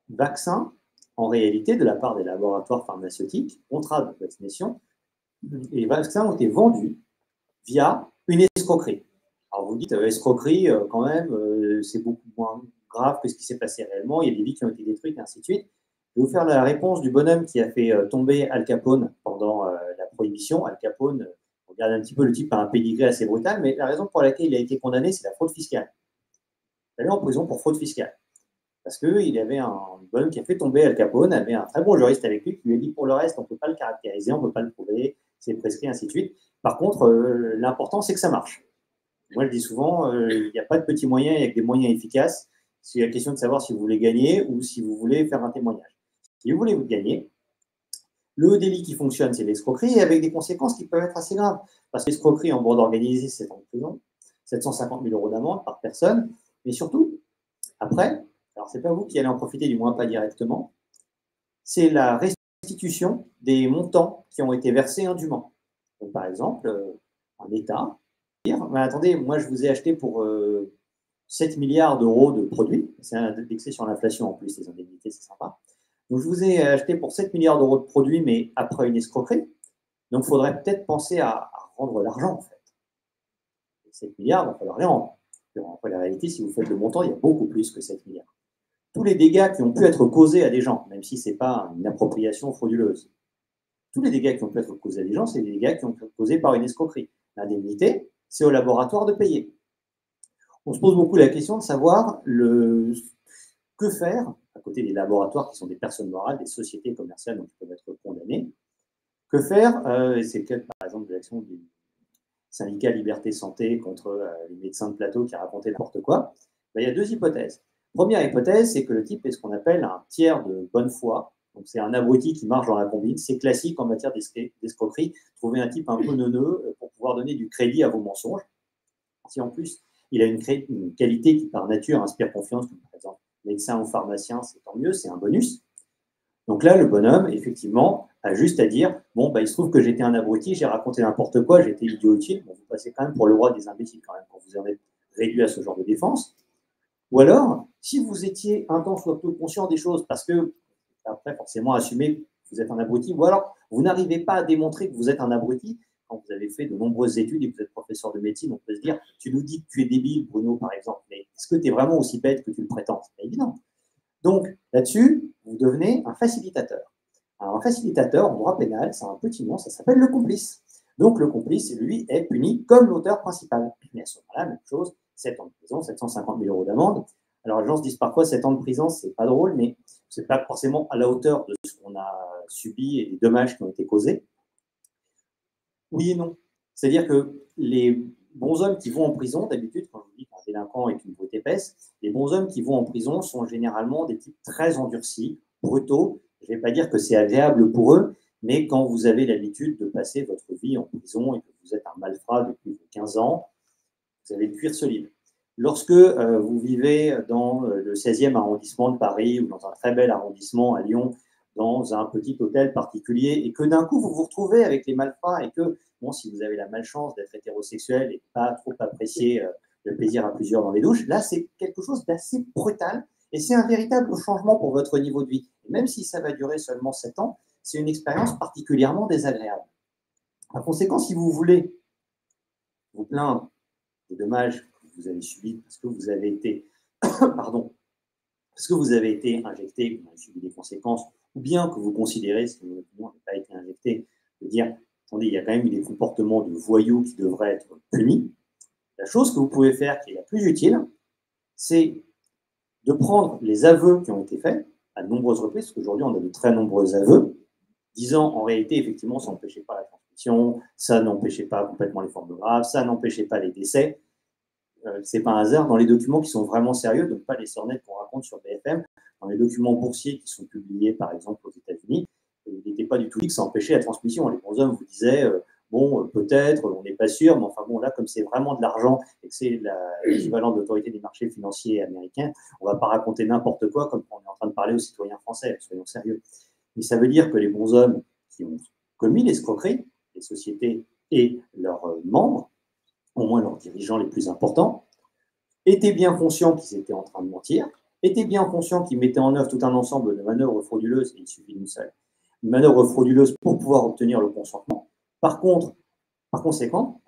vaccins, en réalité, de la part des laboratoires pharmaceutiques, contrats de vaccination, les vaccins ont été vendus via une escroquerie. Alors vous dites, escroquerie, quand même, c'est beaucoup moins grave que ce qui s'est passé réellement, il y a des vies qui ont été détruites, et ainsi de suite. Je vais vous faire la réponse du bonhomme qui a fait tomber Al Capone pendant la prohibition. Al Capone, on regarde un petit peu, le type a un pédigré assez brutal, mais la raison pour laquelle il a été condamné, c'est la fraude fiscale. Il est allé en prison pour fraude fiscale. Parce qu'il y avait un bonhomme qui a fait tomber Al Capone, avait un très bon juriste avec lui qui lui a dit pour le reste, on ne peut pas le caractériser, on ne peut pas le prouver, c'est prescrit, ainsi de suite. Par contre, l'important, c'est que ça marche. Moi, je dis souvent, il n'y a pas de petits moyens, il y a que des moyens efficaces. C'est la question de savoir si vous voulez gagner ou si vous voulez faire un témoignage. Si vous voulez vous gagner, Le délit qui fonctionne, c'est l'escroquerie, et avec des conséquences qui peuvent être assez graves. Parce que l'escroquerie en bande organisée, c'est 7 ans de prison, 750 000 € d'amende par personne, mais surtout, après, alors c'est pas vous qui allez en profiter, du moins pas directement, c'est la restitution des montants qui ont été versés indûment. Donc, par exemple, un État dire, mais attendez, moi je vous ai acheté pour 7 milliards d'euros de produits, c'est indexé sur l'inflation en plus, les indemnités, c'est sympa. Donc je vous ai acheté pour 7 milliards d'euros de produits, mais après une escroquerie. Donc il faudrait peut-être penser à rendre l'argent, en fait. Et 7 milliards, il va falloir les rendre. Après, la réalité, si vous faites le montant, il y a beaucoup plus que 7 milliards. Tous les dégâts qui ont pu être causés à des gens, même si ce n'est pas une appropriation frauduleuse, tous les dégâts qui ont pu être causés à des gens, c'est des dégâts qui ont pu être causés par une escroquerie. L'indemnité, c'est au laboratoire de payer. On se pose beaucoup la question de savoir que faire, à côté des laboratoires qui sont des personnes morales, des sociétés commerciales donc qui peuvent être condamnées, que faire, et c'est le cas par exemple de l'action du syndicat Liberté Santé contre les médecins de plateau qui racontaient n'importe quoi, ben, il y a deux hypothèses. Première hypothèse, c'est que le type est ce qu'on appelle un tiers de bonne foi. Donc c'est un abruti qui marche dans la combine. C'est classique en matière d'escroquerie. Trouver un type un peu neuneux pour pouvoir donner du crédit à vos mensonges. Si en plus il a une qualité qui par nature inspire confiance, comme par exemple médecin ou pharmacien, c'est tant mieux, c'est un bonus. Donc là, le bonhomme, effectivement, a juste à dire, bon, bah, il se trouve que j'étais un abruti, j'ai raconté n'importe quoi, j'étais idiot utile. Bon, vous passez quand même pour le roi des imbéciles quand même quand vous avez réduit à ce genre de défense. Ou alors, si vous étiez un temps soit peu conscient des choses, parce que, après, forcément, assumer que vous êtes un abruti, ou alors vous n'arrivez pas à démontrer que vous êtes un abruti, quand vous avez fait de nombreuses études et que vous êtes professeur de médecine, on peut se dire, tu nous dis que tu es débile, Bruno, par exemple, mais est-ce que tu es vraiment aussi bête que tu le prétends? C'est pas évident. Donc, là-dessus, vous devenez un facilitateur. Alors, un facilitateur, en droit pénal, c'est un petit nom, ça s'appelle le complice. Donc, le complice, lui, est puni comme l'auteur principal. Mais à ce moment-là, même chose, 7 ans de prison, 750 000 € d'amende. Alors, les gens se disent parfois 7 ans de prison, c'est pas drôle, mais c'est pas forcément à la hauteur de ce qu'on a subi et des dommages qui ont été causés. Oui et non. C'est-à-dire que les bons hommes qui vont en prison, d'habitude, quand je vous dis qu'un délinquant est une brute épaisse, les bons hommes qui vont en prison sont généralement des types très endurcis, brutaux. Je ne vais pas dire que c'est agréable pour eux, mais quand vous avez l'habitude de passer votre vie en prison et que vous êtes un malfrat depuis 15 ans, vous avez le cuir solide. Lorsque vous vivez dans le 16e arrondissement de Paris ou dans un très bel arrondissement à Lyon, dans un petit hôtel particulier, et que d'un coup vous vous retrouvez avec les malfrats et que, bon, si vous avez la malchance d'être hétérosexuel et pas trop apprécier le plaisir à plusieurs dans les douches, là c'est quelque chose d'assez brutal et c'est un véritable changement pour votre niveau de vie. Et même si ça va durer seulement 7 ans, c'est une expérience particulièrement désagréable. Par conséquent, si vous voulez vous plaindre des dommages que vous avez subis parce que vous avez été, pardon, parce que vous avez été injecté, que vous avez subi des conséquences, ou bien que vous considérez, si votre opinion n'a pas été injecté, de dire, attendez, il y a quand même eu des comportements de voyous qui devraient être punis. La chose que vous pouvez faire, qui est la plus utile, c'est de prendre les aveux qui ont été faits à de nombreuses reprises, parce qu'aujourd'hui, on a de très nombreux aveux, disant, en réalité, effectivement, ça n'empêchait pas la transmission, ça n'empêchait pas complètement les formes graves, ça n'empêchait pas les décès. C'est pas un hasard, dans les documents qui sont vraiment sérieux, donc pas les sornettes qu'on raconte sur BFM, dans les documents boursiers qui sont publiés, par exemple, aux États-Unis, il n'était pas du tout dit que ça empêchait la transmission. Les bons hommes vous disaient, bon, peut-être, on n'est pas sûr, mais enfin bon, là, comme c'est vraiment de l'argent et que c'est l'équivalent de l'autorité des marchés financiers américains, on ne va pas raconter n'importe quoi comme on est en train de parler aux citoyens français, soyons sérieux. Mais ça veut dire que les bons hommes qui ont commis l'escroquerie, les sociétés et leurs membres, au moins leurs dirigeants les plus importants, étaient bien conscients qu'ils étaient en train de mentir, étaient bien conscients qu'ils mettaient en œuvre tout un ensemble de manœuvres frauduleuses, et il suffit d'une seule, une manœuvre frauduleuse pour pouvoir obtenir le consentement. Par conséquent,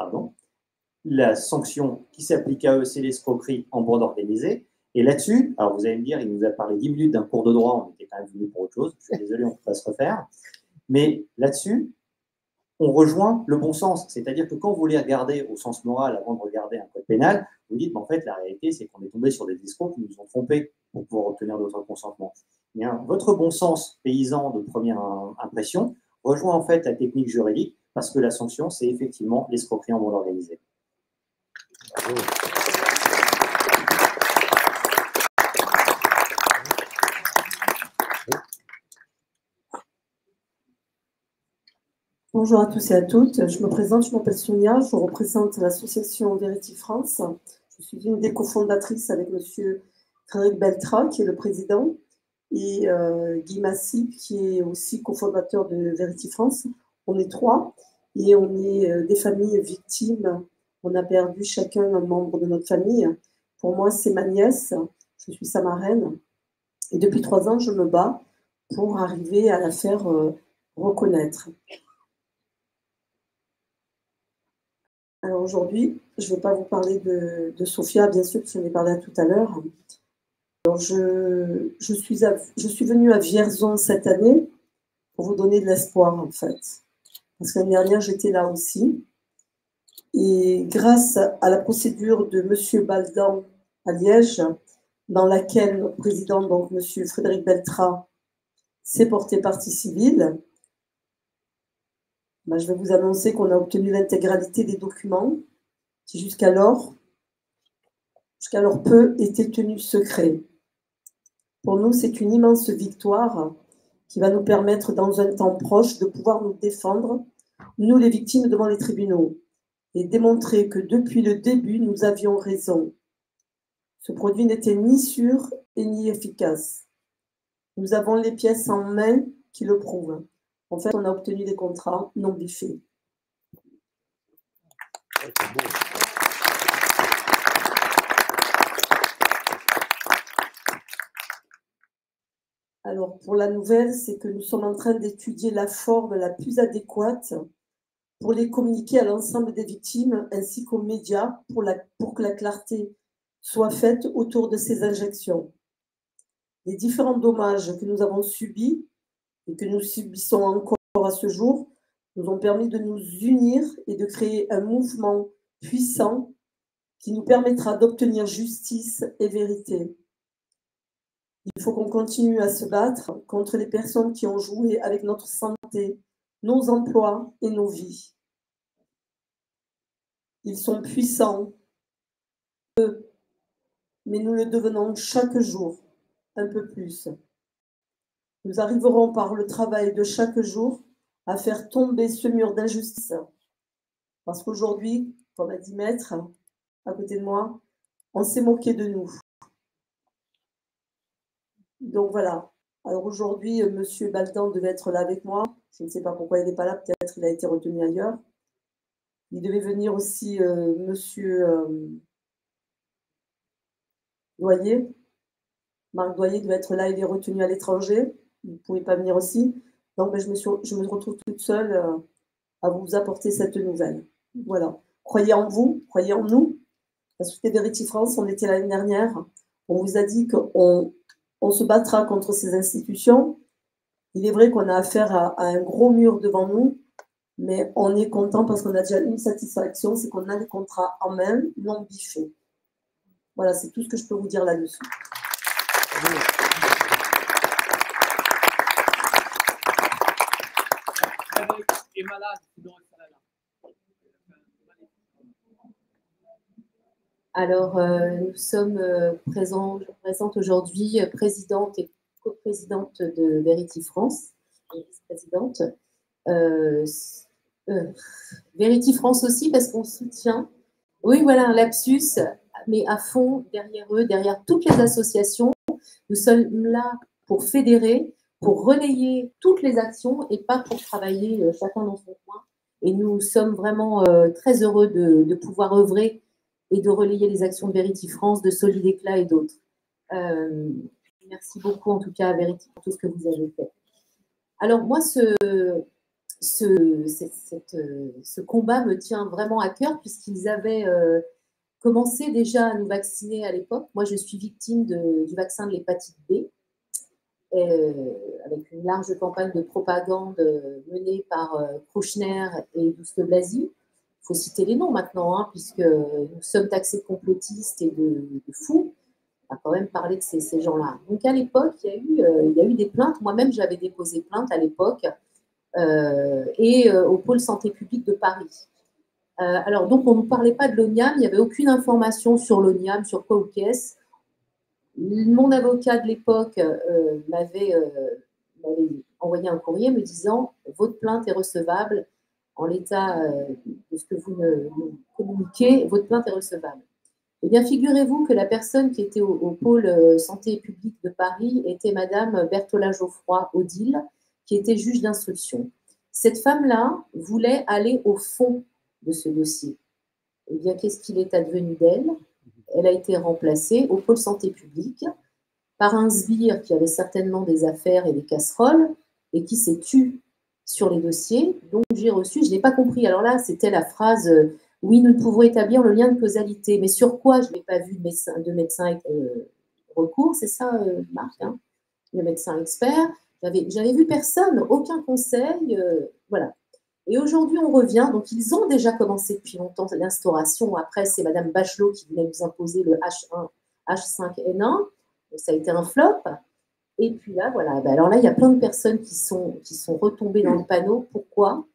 la sanction qui s'applique à eux, c'est l'escroquerie en bande organisée. Et là-dessus, alors vous allez me dire, il nous a parlé 10 minutes d'un cours de droit, on était quand même venu pour autre chose, je suis désolé, on ne peut pas se refaire. Mais là-dessus, on rejoint le bon sens. C'est-à-dire que quand vous voulez regarder au sens moral avant de regarder un code pénal, vous dites, en fait, la réalité, c'est qu'on est tombé sur des escrocs qui nous ont trompés pour pouvoir obtenir notre consentement. Bien, votre bon sens paysan de première impression rejoint en fait la technique juridique parce que la sanction, c'est effectivement l'escroquerie en bande organisée. Bravo. Bonjour à tous et à toutes. Je me présente, je m'appelle Sonia, je représente l'association Verity France. Je suis une des cofondatrices avec monsieur Frédéric Beltra, qui est le président, et Guy Massip, qui est aussi cofondateur de Verity France. On est trois et on est des familles victimes. On a perdu chacun un membre de notre famille. Pour moi, c'est ma nièce, je suis sa marraine. Et depuis 3 ans, je me bats pour arriver à la faire reconnaître. Alors aujourd'hui, je ne vais pas vous parler de Sophia, bien sûr, parce que j'en ai parlé tout à l'heure. Alors je suis venue à Vierzon cette année pour vous donner de l'espoir, en fait. Parce que l'année dernière, j'étais là aussi. Et grâce à la procédure de M. Baldan à Liège, dans laquelle notre président, donc M. Frédéric Beltra, s'est porté partie civile, ben, je vais vous annoncer qu'on a obtenu l'intégralité des documents qui jusqu'alors peu étaient tenus secrets. Pour nous, c'est une immense victoire qui va nous permettre dans un temps proche de pouvoir nous défendre, nous les victimes, devant les tribunaux, et démontrer que depuis le début, nous avions raison. Ce produit n'était ni sûr et ni efficace. Nous avons les pièces en main qui le prouvent. En fait, on a obtenu des contrats non biffés. Alors, pour la nouvelle, c'est que nous sommes en train d'étudier la forme la plus adéquate pour les communiquer à l'ensemble des victimes ainsi qu'aux médias pour que la clarté soit faite autour de ces injections. Les différents dommages que nous avons subis et que nous subissons encore à ce jour nous ont permis de nous unir et de créer un mouvement puissant qui nous permettra d'obtenir justice et vérité. Il faut qu'on continue à se battre contre les personnes qui ont joué avec notre santé, nos emplois et nos vies. Ils sont puissants, eux, mais nous le devenons chaque jour, un peu plus. Nous arriverons par le travail de chaque jour à faire tomber ce mur d'injustice. Parce qu'aujourd'hui, comme a dit Maître, à côté de moi, on s'est moqué de nous. Donc voilà. Alors aujourd'hui, M. Baldan devait être là avec moi. Je ne sais pas pourquoi il n'est pas là. Peut-être qu'il a été retenu ailleurs. Il devait venir aussi M. Doyer. Marc Doyer devait être là. Il est retenu à l'étranger. Il ne pouvait pas venir aussi. Donc je me retrouve toute seule à vous apporter cette nouvelle. Voilà. Croyez en vous, croyez en nous. La Société Verity France, on était l'année dernière. On vous a dit qu'on se battra contre ces institutions. Il est vrai qu'on a affaire à un gros mur devant nous, mais on est content parce qu'on a déjà une satisfaction, c'est qu'on a les contrats en main, non biffés. Voilà, c'est tout ce que je peux vous dire là-dessus. Alors, nous sommes je présente aujourd'hui présidente et coprésidente de Verity France, et vice-présidente. Verity France aussi, parce qu'on soutient, oui, voilà, un lapsus, mais à fond, derrière eux, derrière toutes les associations. Nous sommes là pour fédérer, pour relayer toutes les actions et pas pour travailler chacun dans son coin. Et nous sommes vraiment très heureux de pouvoir œuvrer et de relayer les actions de Verity France, de Solid Éclat et d'autres. Merci beaucoup en tout cas à Verity pour tout ce que vous avez fait. Alors moi, ce combat me tient vraiment à cœur puisqu'ils avaient commencé déjà à nous vacciner à l'époque. Moi, je suis victime du vaccin de l'hépatite B, avec une large campagne de propagande menée par Kouchner et Douste de Blazy. Il faut citer les noms maintenant, hein, puisque nous sommes taxés de complotistes et de fous. On va quand même parler de ces gens-là. Donc à l'époque, il y a eu des plaintes. Moi-même, j'avais déposé plainte à l'époque au pôle santé publique de Paris. Alors donc, on ne nous parlait pas de l'ONIAM. Il n'y avait aucune information sur l'ONIAM, sur quoi ou qu'est-ce. Mon avocat de l'époque m'avait envoyé un courrier me disant « Votre plainte est recevable, en l'état de ce que vous nous communiquez, votre plainte est recevable. Eh bien, figurez-vous que la personne qui était au pôle santé publique de Paris était Madame Berthola Geoffroy-Odile, qui était juge d'instruction. Cette femme-là voulait aller au fond de ce dossier. Eh bien, qu'est-ce qu'il est advenu d'elle? Elle a été remplacée au pôle santé publique par un sbire qui avait certainement des affaires et des casseroles et qui s'est tu sur les dossiers. Donc, j'ai reçu, je n'ai pas compris. Alors là, c'était la phrase oui, nous pouvons établir le lien de causalité. Mais sur quoi? Je n'ai pas vu de médecin recours, c'est ça, Marc, hein, le médecin expert. J'avais vu personne, aucun conseil, voilà. Et aujourd'hui, on revient. Donc, ils ont déjà commencé depuis longtemps l'instauration. Après, c'est Madame Bachelot qui voulait nous imposer le H1, H5N1. Donc, ça a été un flop. Et puis là, voilà. Ben alors là, il y a plein de personnes qui sont retombées dans le panneau. Pourquoi?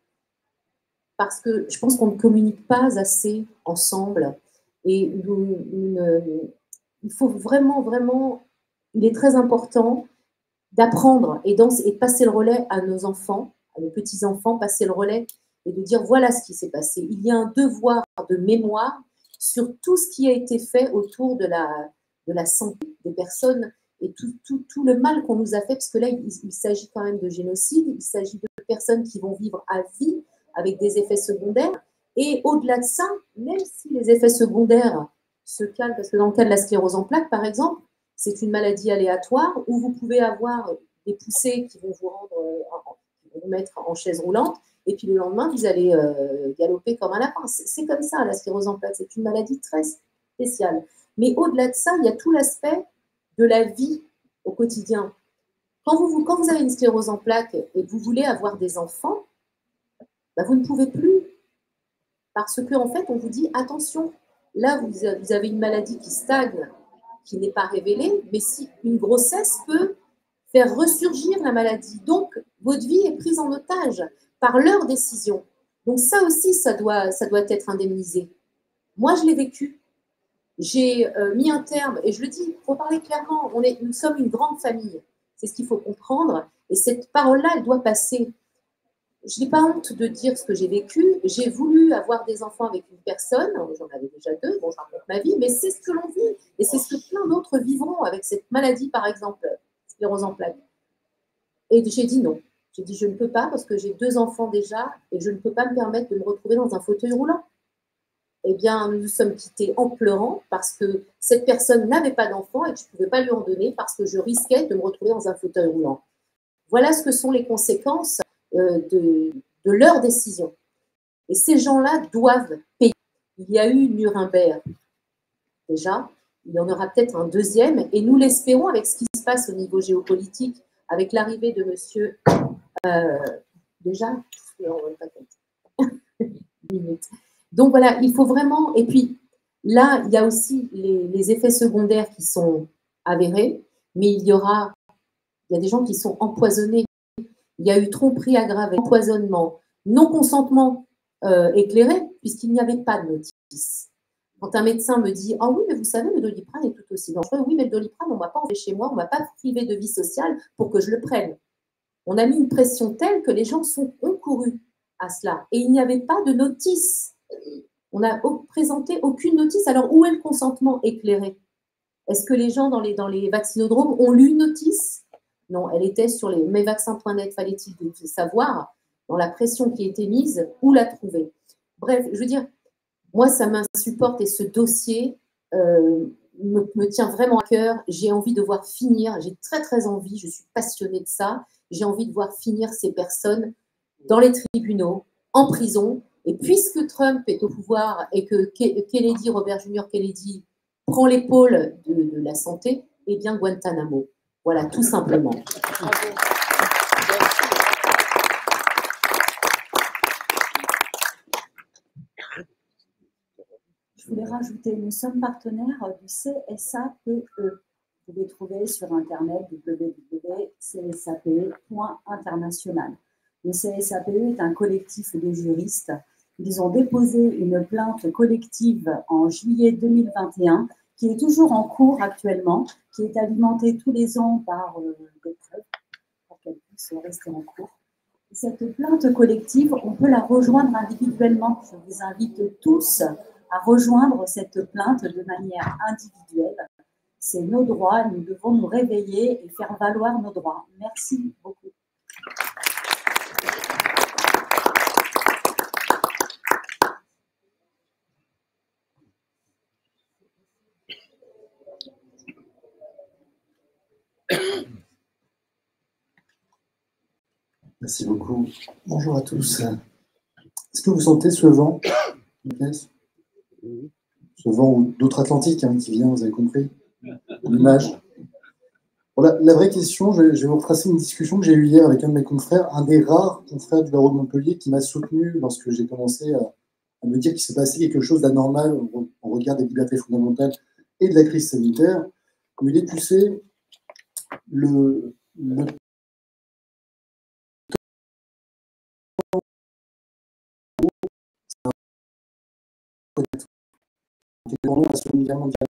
Parce que je pense qu'on ne communique pas assez ensemble. Et il faut vraiment, vraiment, il est très important d'apprendre et de passer le relais à nos enfants, à nos petits-enfants, passer le relais et de dire voilà ce qui s'est passé. Il y a un devoir de mémoire sur tout ce qui a été fait autour de la santé des personnes et tout le mal qu'on nous a fait, parce que là, il s'agit quand même de génocide, il s'agit de personnes qui vont vivre à vie avec des effets secondaires. Et au-delà de ça, même si les effets secondaires se calment, parce que dans le cas de la sclérose en plaques, par exemple, c'est une maladie aléatoire où vous pouvez avoir des poussées qui vont vous mettre en chaise roulante, et puis le lendemain, vous allez galoper comme un lapin. C'est comme ça, la sclérose en plaques. C'est une maladie très spéciale. Mais au-delà de ça, il y a tout l'aspect de la vie au quotidien. Quand vous avez une sclérose en plaques et que vous voulez avoir des enfants, ben vous ne pouvez plus. Parce qu'en fait, on vous dit, attention, là, vous avez une maladie qui stagne, qui n'est pas révélée, mais si une grossesse peut faire ressurgir la maladie. Donc, votre vie est prise en otage par leur décision. Donc ça aussi, ça doit être indemnisé. Moi, je l'ai vécu. J'ai mis un terme, et je le dis, pour parler clairement, nous sommes une grande famille. C'est ce qu'il faut comprendre. Et cette parole-là, elle doit passer. Je n'ai pas honte de dire ce que j'ai vécu. J'ai voulu avoir des enfants avec une personne. J'en avais déjà 2. Bon, je raconte ma vie, mais c'est ce que l'on vit. Et c'est ce que plein d'autres vivront avec cette maladie, par exemple, sclérose en plaques. Et j'ai dit non. J'ai dit je ne peux pas parce que j'ai 2 enfants déjà et je ne peux pas me permettre de me retrouver dans un fauteuil roulant. Eh bien, nous nous sommes quittés en pleurant parce que cette personne n'avait pas d'enfant et que je ne pouvais pas lui en donner parce que je risquais de me retrouver dans un fauteuil roulant. Voilà ce que sont les conséquences de leur décision. Et ces gens-là doivent payer. Il y a eu Nuremberg, déjà. Il y en aura peut-être un deuxième. Et nous l'espérons avec ce qui se passe au niveau géopolitique, avec l'arrivée de monsieur... déjà, on ne rend pas compte. Donc voilà, il faut vraiment... Et puis, là, il y a aussi les effets secondaires qui sont avérés, mais il y a des gens qui sont empoisonnés. Il y a eu tromperie aggravée, empoisonnement, non-consentement éclairé, puisqu'il n'y avait pas de notice. Quand un médecin me dit « Ah oui, mais vous savez, le Doliprane est tout aussi dangereux. » Oui, mais le Doliprane, on ne m'a pas enlevé chez moi, on ne m'a pas privé de vie sociale pour que je le prenne. On a mis une pression telle que les gens ont couru à cela. Et il n'y avait pas de notice. On n'a présenté aucune notice. Alors, où est le consentement éclairé? Est-ce que les gens dans les vaccinodromes ont lu une notice? Non, elle était sur les mesvaccins.net, fallait-il savoir, dans la pression qui était mise, où la trouver. Bref, je veux dire, moi, ça m'insupporte et ce dossier me tient vraiment à cœur. J'ai envie de voir finir, j'ai très, très envie, je suis passionnée de ça, j'ai envie de voir finir ces personnes dans les tribunaux, en prison. Et puisque Trump est au pouvoir et que Kennedy, Robert Jr. Kennedy, prend l'épaule de la santé, eh bien Guantanamo. Voilà, tout simplement. Je voulais rajouter, nous sommes partenaires du CSAPE. Vous pouvez trouver sur Internet www.csape.international. Le CSAPE est un collectif de juristes. Ils ont déposé une plainte collective en juillet 2021 qui est toujours en cours actuellement, qui est alimentée tous les ans par des preuves pour qu'elle puisse rester en cours. Cette plainte collective, on peut la rejoindre individuellement. Je vous invite tous à rejoindre cette plainte de manière individuelle. C'est nos droits, nous devons nous réveiller et faire valoir nos droits. Merci beaucoup. Merci beaucoup. Bonjour à tous. Est-ce que vous sentez ce vent, ce vent d'outre-Atlantique qui vient, vous avez compris, l'image. Voilà, la vraie question, je vais vous retracer une discussion que j'ai eue hier avec un de mes confrères, un des rares confrères du barreau de Montpellier qui m'a soutenu lorsque j'ai commencé à me dire qu'il se passait quelque chose d'anormal au regard des libertés fondamentales et de la crise sanitaire. Comme il est poussé, le pendant la Seconde Guerre mondiale,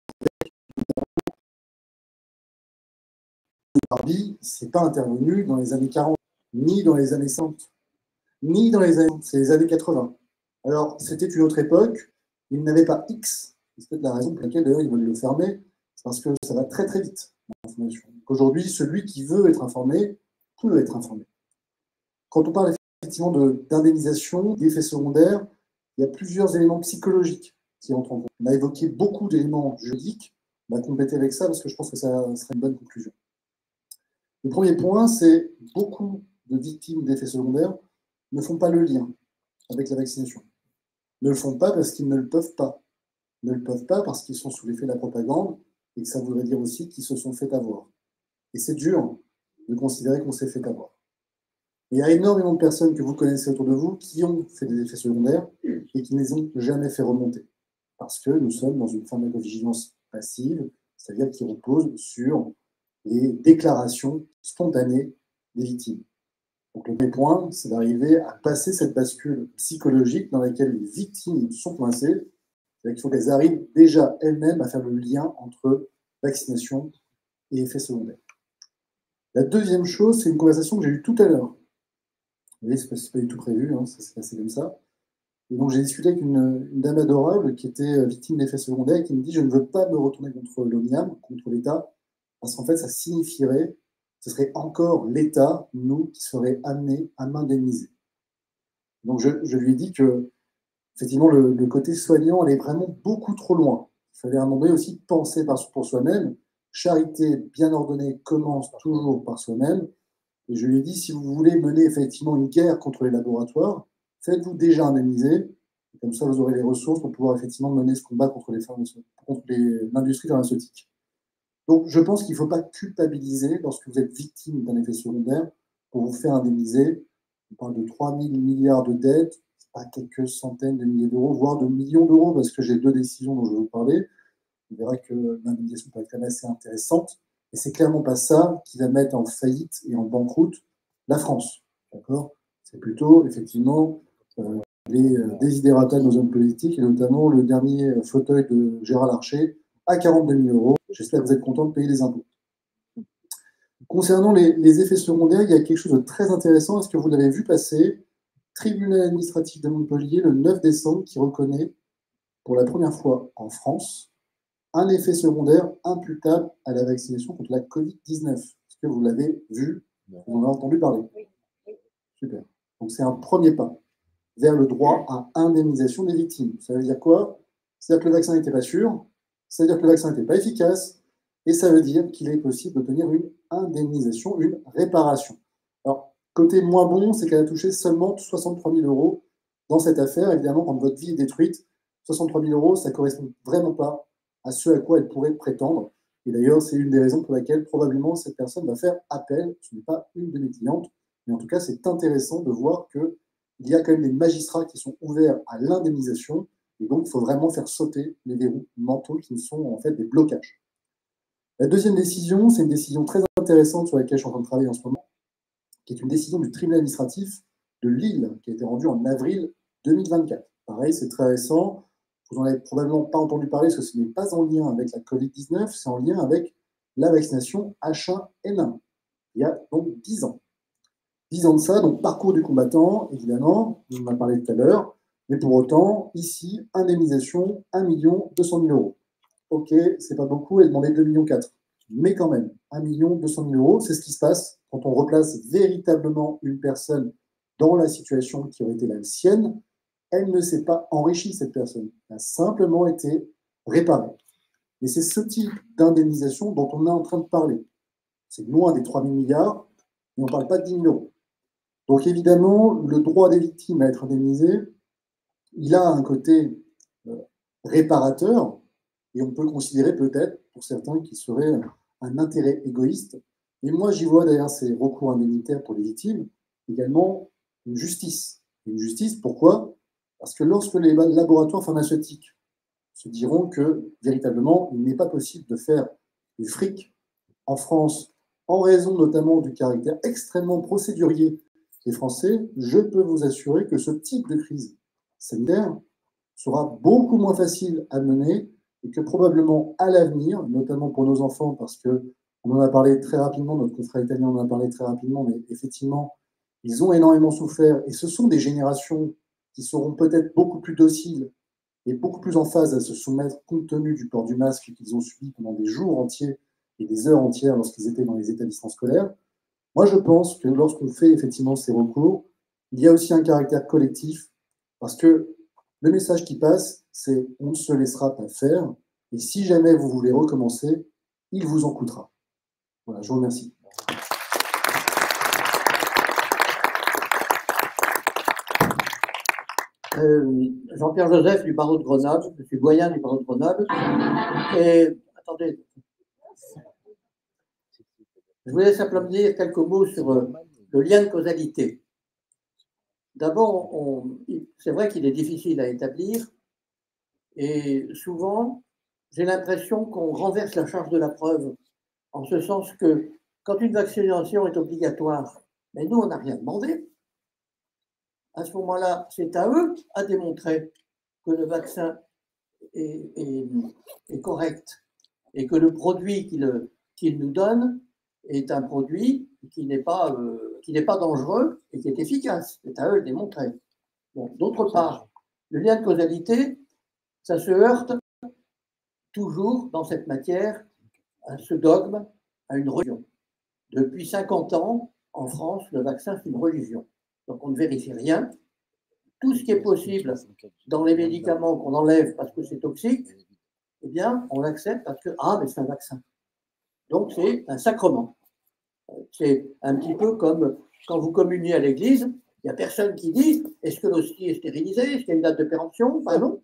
Barbie, c'est pas intervenu dans les années 40, ni dans les années 50, ni dans les années 80. Alors, c'était une autre époque, ils n'avaient pas X, c'est peut-être la raison pour laquelle d'ailleurs ils veulent le fermer, c'est parce que ça va très très vite, l'information. Aujourd'hui, celui qui veut être informé peut être informé. Quand on parle effectivement d'indemnisation, d'effets secondaires, il y a plusieurs éléments psychologiques qui entrent en compte. On a évoqué beaucoup d'éléments juridiques, on va compléter avec ça parce que je pense que ça serait une bonne conclusion. Le premier point, c'est beaucoup de victimes d'effets secondaires ne font pas le lien avec la vaccination. Ne le font pas parce qu'ils ne le peuvent pas. Ne le peuvent pas parce qu'ils sont sous l'effet de la propagande et que ça voudrait dire aussi qu'ils se sont fait avoir. Et c'est dur de considérer qu'on s'est fait avoir. Il y a énormément de personnes que vous connaissez autour de vous qui ont fait des effets secondaires et qui ne les ont jamais fait remonter. Parce que nous sommes dans une pharmacovigilance passive, c'est-à-dire qui repose sur les déclarations spontanées des victimes. Donc le premier point, c'est d'arriver à passer cette bascule psychologique dans laquelle les victimes sont coincées. C'est-à-dire qu'il faut qu'elles arrivent déjà elles-mêmes à faire le lien entre vaccination et effets secondaires. La deuxième chose, c'est une conversation que j'ai eue tout à l'heure. Vous voyez, ce n'est pas du tout prévu, ça s'est passé comme ça. Et donc j'ai discuté avec une dame adorable qui était victime d'effets secondaires et qui me dit « Je ne veux pas me retourner contre l'ONIAM, contre l'État, parce qu'en fait, ça signifierait, ce serait encore l'État, nous, qui serait amené à m'indemniser. » Donc je lui ai dit que, effectivement, le côté soignant allait vraiment beaucoup trop loin. Il fallait à un moment donné aussi penser pour soi-même. Charité bien ordonnée commence toujours par soi-même. Et je lui ai dit, si vous voulez mener effectivement une guerre contre les laboratoires, faites-vous déjà indemniser. Et comme ça, vous aurez les ressources pour pouvoir effectivement mener ce combat contre l'industrie pharmaceutique. Donc, je pense qu'il ne faut pas culpabiliser lorsque vous êtes victime d'un effet secondaire pour vous faire indemniser. On parle de 3 000 milliards de dettes, pas quelques centaines de milliers d'euros, voire de millions d'euros, parce que j'ai deux décisions dont je vais vous parler. On verra que l'indemnisation peut être quand même assez intéressante. Et c'est clairement pas ça qui va mettre en faillite et en banqueroute la France. D'accord ? C'est plutôt, effectivement, les désidérata de nos hommes politiques, et notamment le dernier fauteuil de Gérard Larcher, à 42 000 euros. J'espère que vous êtes content de payer les impôts. Concernant les effets secondaires, il y a quelque chose de très intéressant. Est-ce que vous l'avez vu passer ? Tribunal administratif de Montpellier, le 9 décembre, qui reconnaît pour la première fois en France un effet secondaire imputable à la vaccination contre la Covid-19. Est-ce que vous l'avez vu ? Vous en avez entendu parler ? Super. Donc c'est un premier pas vers le droit à indemnisation des victimes. Ça veut dire quoi ? C'est-à-dire que le vaccin n'était pas sûr, ça veut dire que le vaccin n'était pas efficace, et ça veut dire qu'il est possible d'obtenir une indemnisation, une réparation. Alors, côté moins bon, c'est qu'elle a touché seulement 63 000 euros dans cette affaire. Évidemment, quand votre vie est détruite, 63 000 euros, ça ne correspond vraiment pas à ce à quoi elle pourrait prétendre. Et d'ailleurs, c'est une des raisons pour laquelle probablement cette personne va faire appel. Ce n'est pas une de mes clientes, mais en tout cas, c'est intéressant de voir qu'il y a quand même des magistrats qui sont ouverts à l'indemnisation. Et donc, il faut vraiment faire sauter les verrous mentaux qui sont en fait des blocages. La deuxième décision, c'est une décision très intéressante sur laquelle je suis en train de travailler en ce moment, qui est une décision du tribunal administratif de Lille, qui a été rendue en avril 2024. Pareil, c'est très récent. Vous n'en avez probablement pas entendu parler parce que ce n'est pas en lien avec la Covid-19, c'est en lien avec la vaccination H1N1, il y a donc 10 ans. 10 ans de ça, donc parcours du combattant, évidemment, on en a parlé tout à l'heure, mais pour autant, ici, indemnisation, 1 200 000 euros. Ok, c'est pas beaucoup, elle demandait 2,4 millions. Mais quand même, 1 200 000 euros, c'est ce qui se passe quand on replace véritablement une personne dans la situation qui aurait été la sienne. Elle ne s'est pas enrichie, cette personne. Elle a simplement été réparée. Et c'est ce type d'indemnisation dont on est en train de parler. C'est loin des 3 000 milliards, mais on ne parle pas de 10 000 euros. Donc évidemment, le droit des victimes à être indemnisées, il a un côté réparateur, et on peut considérer peut-être, pour certains, qu'il serait un intérêt égoïste. Et moi, j'y vois derrière ces recours indemnitaires pour les victimes également une justice. Une justice, pourquoi? Parce que lorsque les laboratoires pharmaceutiques se diront que, véritablement, il n'est pas possible de faire du fric en France, en raison notamment du caractère extrêmement procédurier des Français, je peux vous assurer que ce type de crise sanitaire sera beaucoup moins facile à mener et que probablement à l'avenir, notamment pour nos enfants, parce qu'on en a parlé très rapidement, notre confrère italien en a parlé très rapidement, mais effectivement, ils ont énormément souffert et ce sont des générations qui seront peut-être beaucoup plus dociles et beaucoup plus en phase à se soumettre compte tenu du port du masque qu'ils ont subi pendant des jours entiers et des heures entières lorsqu'ils étaient dans les établissements scolaires. Moi, je pense que lorsqu'on fait effectivement ces recours, il y a aussi un caractère collectif parce que le message qui passe, c'est on ne se laissera pas faire et si jamais vous voulez recommencer, il vous en coûtera. Voilà, je vous remercie. Jean-Pierre Joseph du barreau de Grenoble, je suis doyen du barreau de Grenoble. Et attendez, je voulais simplement dire quelques mots sur le lien de causalité. D'abord, c'est vrai qu'il est difficile à établir et souvent, j'ai l'impression qu'on renverse la charge de la preuve, en ce sens que quand une vaccination est obligatoire, mais nous, on n'a rien demandé. À ce moment-là, c'est à eux à démontrer que le vaccin est correct et que le produit qu'ils nous donnent est un produit qui n'est pas dangereux et qui est efficace. C'est à eux de le démontrer. Bon, d'autre part, le lien de causalité, ça se heurte toujours dans cette matière à ce dogme, à une religion. Depuis 50 ans, en France, le vaccin, c'est une religion. Donc on ne vérifie rien. Tout ce qui est possible dans les médicaments qu'on enlève parce que c'est toxique, eh bien, on l'accepte parce que, mais c'est un vaccin. Donc, c'est un sacrement. C'est un petit peu comme quand vous communiez à l'église, il n'y a personne qui dit est-ce que l'hostie est stérilisée, est-ce qu'il y a une date de péremption? Enfin, non,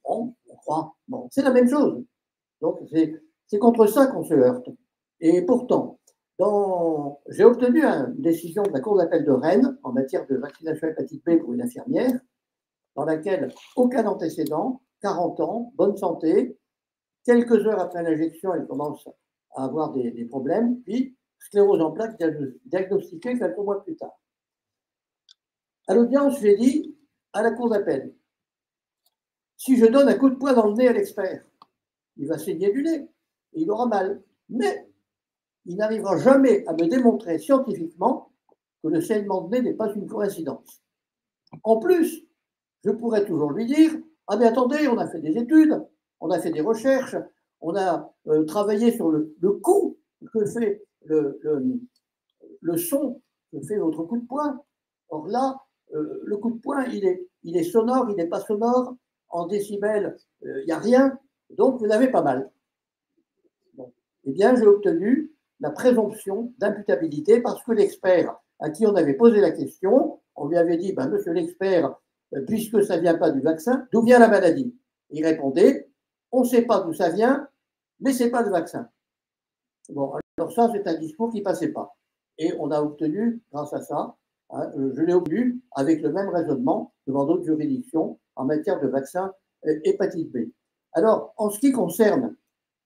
on croit. Bon, c'est la même chose. Donc, c'est contre ça qu'on se heurte. Et pourtant, j'ai obtenu une décision de la Cour d'appel de Rennes en matière de vaccination hépatite B pour une infirmière, dans laquelle aucun antécédent, 40 ans, bonne santé, quelques heures après l'injection, elle commence à avoir des problèmes, puis sclérose en plaques diagnostiquée quelques mois plus tard. À l'audience, j'ai dit à la Cour d'appel, si je donne un coup de poing dans le nez à l'expert, il va saigner du nez, et il aura mal. Mais il n'arrivera jamais à me démontrer scientifiquement que le saignement de nez n'est pas une coïncidence. En plus, je pourrais toujours lui dire, mais attendez, on a fait des études, on a fait des recherches, on a travaillé sur le coût que fait le son que fait votre coup de poing. Or là, le coup de poing, il est sonore, il n'est pas sonore, en décibels, il n'y a rien, donc vous n'avez pas mal. Bon. Eh bien, j'ai obtenu la présomption d'imputabilité parce que l'expert à qui on avait posé la question, on lui avait dit, monsieur l'expert, puisque ça ne vient pas du vaccin, d'où vient la maladie? Il répondait, on ne sait pas d'où ça vient, mais ce n'est pas le vaccin. Bon, alors ça, c'est un discours qui ne passait pas. Et on a obtenu, grâce à ça, je l'ai obtenu avec le même raisonnement devant d'autres juridictions en matière de vaccin hépatite B. Alors, en ce qui concerne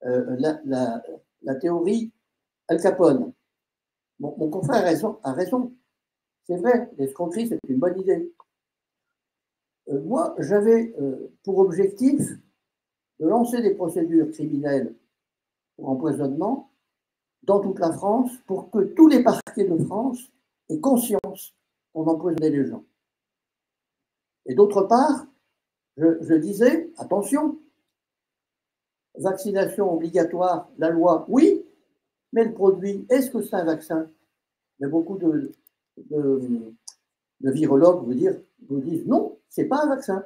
la théorie Al Capone, mon confrère a raison. C'est vrai, l'escroquerie, c'est une bonne idée. Moi, j'avais pour objectif de lancer des procédures criminelles pour empoisonnement dans toute la France pour que tous les parquets de France aient conscience qu'on empoisonnait les gens. Et d'autre part, je disais, attention, vaccination obligatoire, la loi, oui, mais le produit, est-ce que c'est un vaccin? Mais beaucoup de virologues vous disent non, ce n'est pas un vaccin.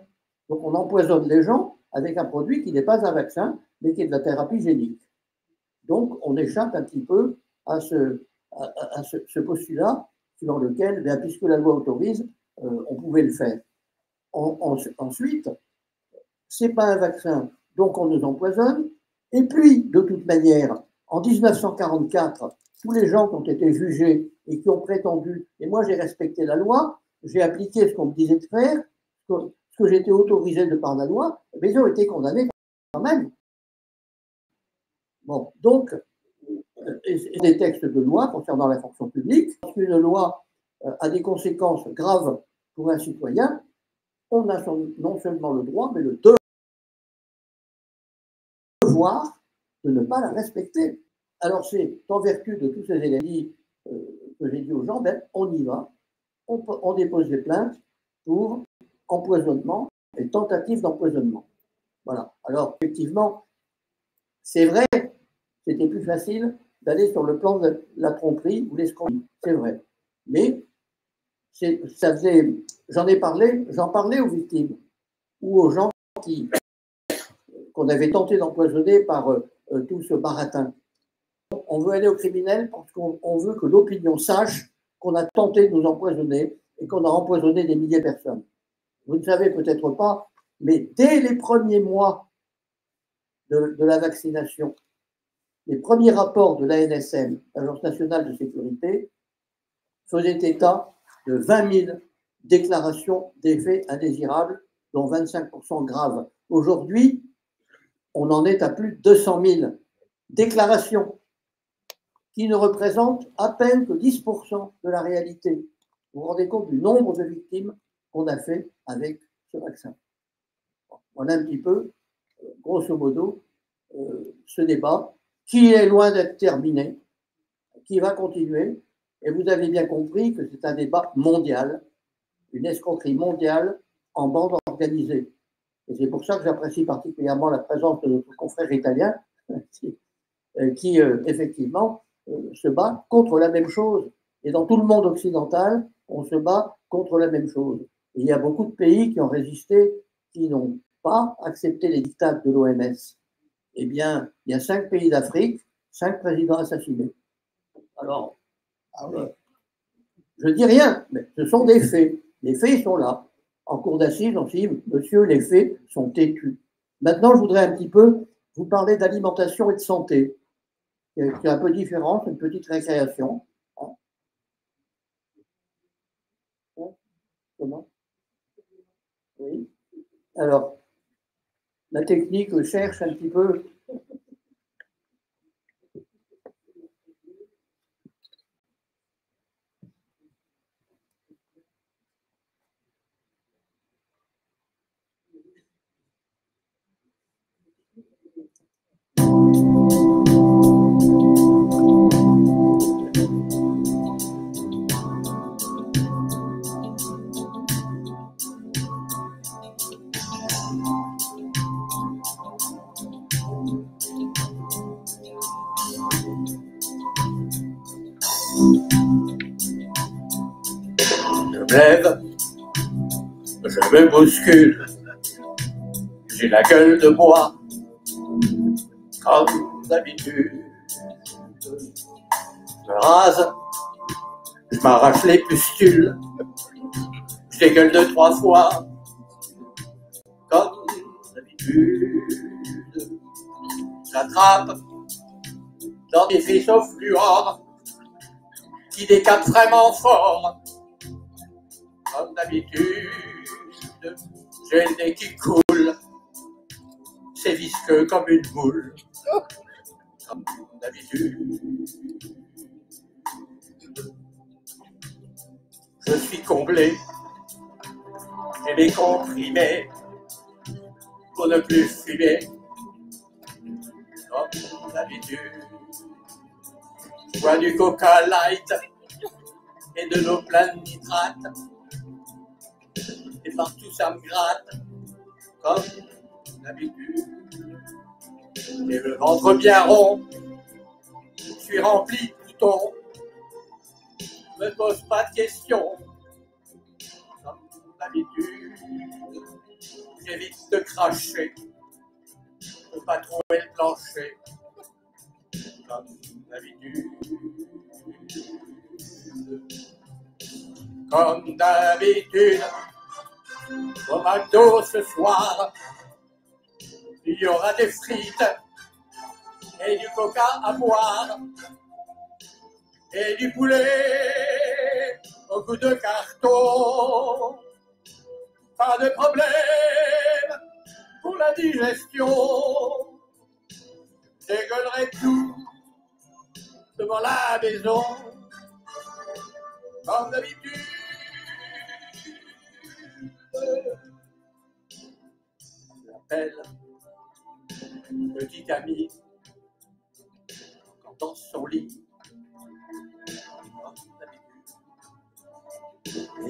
Donc on empoisonne les gens avec un produit qui n'est pas un vaccin, mais qui est de la thérapie génique. Donc on échappe un petit peu à ce postulat dans lequel, bien, puisque la loi autorise, on pouvait le faire. Ensuite, ce n'est pas un vaccin, donc on nous empoisonne. Et puis, de toute manière, en 1944, tous les gens qui ont été jugés et qui ont prétendu, et moi j'ai respecté la loi, j'ai appliqué ce qu'on me disait de faire, ce que j'étais autorisé de par la loi, mais ils ont été condamnés quand même. Bon, donc, des textes de loi concernant la fonction publique, lorsqu'une loi a des conséquences graves pour un citoyen, on a non seulement le droit, mais le devoir de ne pas la respecter. Alors c'est en vertu de tous ces éléments que j'ai dit aux gens, ben, on y va, on dépose des plaintes pour empoisonnement et tentative d'empoisonnement. Voilà. Alors effectivement, c'est vrai, c'était plus facile d'aller sur le plan de la tromperie ou l'escroquerie, c'est vrai. Mais j'en parlais aux victimes ou aux gens qu'on avait tenté d'empoisonner par tout ce baratin. On veut aller aux criminels parce qu'on veut que l'opinion sache qu'on a tenté de nous empoisonner et qu'on a empoisonné des milliers de personnes. Vous ne savez peut-être pas, mais dès les premiers mois de la vaccination, les premiers rapports de l'ANSM, l'Agence nationale de sécurité, faisaient état de 20 000 déclarations d'effets indésirables, dont 25% graves. Aujourd'hui, on en est à plus de 200 000 déclarations qui ne représentent à peine que 10% de la réalité. Vous vous rendez compte du nombre de victimes qu'on a fait avec ce vaccin. Voilà un petit peu, grosso modo, ce débat qui est loin d'être terminé, qui va continuer. Et vous avez bien compris que c'est un débat mondial, une escroquerie mondiale en bande organisée. Et c'est pour ça que j'apprécie particulièrement la présence de notre confrère italien qui effectivement, se bat contre la même chose. Et dans tout le monde occidental, on se bat contre la même chose. Et il y a beaucoup de pays qui ont résisté, qui n'ont pas accepté les dictats de l'OMS. Eh bien, il y a 5 pays d'Afrique, 5 présidents assassinés. Alors, je ne dis rien, mais ce sont des faits. Les faits, ils sont là. En cour d'assises, on se dit, monsieur, les faits sont têtus. Maintenant, je voudrais un petit peu vous parler d'alimentation et de santé. C'est un peu différent, c'est une petite récréation. Comment? Oui. Alors, la technique cherche un petit peu. Je me lève, je me bouscule, j'ai la gueule de bois, comme d'habitude. Je me rase, je m'arrache les pustules, je dégueule 2-3 fois, comme d'habitude. J'attrape dans des faisceaux fluor qui décapent vraiment fort. Comme d'habitude, j'ai le nez qui coule, c'est visqueux comme une boule. Comme d'habitude, je suis comblé, j'ai mes comprimés pour ne plus fumer. Comme d'habitude, je bois du Coca Light et de l'eau pleine de nitrate. Et partout ça me gratte, comme d'habitude. J'ai le ventre bien rond, je suis rempli de boutons. Je me pose pas de questions, comme d'habitude. J'évite de cracher, pour pas trouver le plancher, comme d'habitude. Comme d'habitude, au McDo ce soir, il y aura des frites et du coca à boire et du poulet au goût de carton. Pas de problème pour la digestion. J'égueulerai tout devant la maison, comme d'habitude. J'appelle petit ami quand dans son lit, comme d'habitude.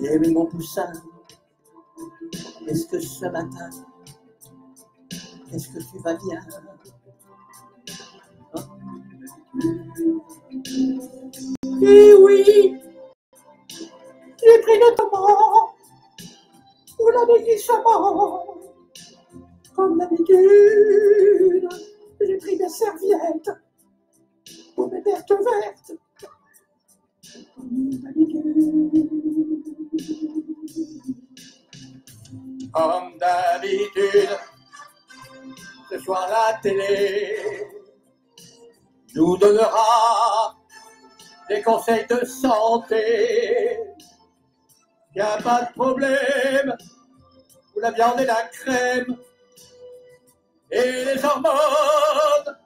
Eh mais mon poussin, est-ce que ce matin, est-ce que tu vas bien? Hein? Eh oui, j'ai pris notamment pour l'aménagement. Comme d'habitude, j'ai pris des serviettes pour mes pertes vertes. Comme d'habitude. Comme d'habitude, ce soir la télé nous donnera des conseils de santé. Il n'y a pas de problème pour la viande et la crème, et les hormones,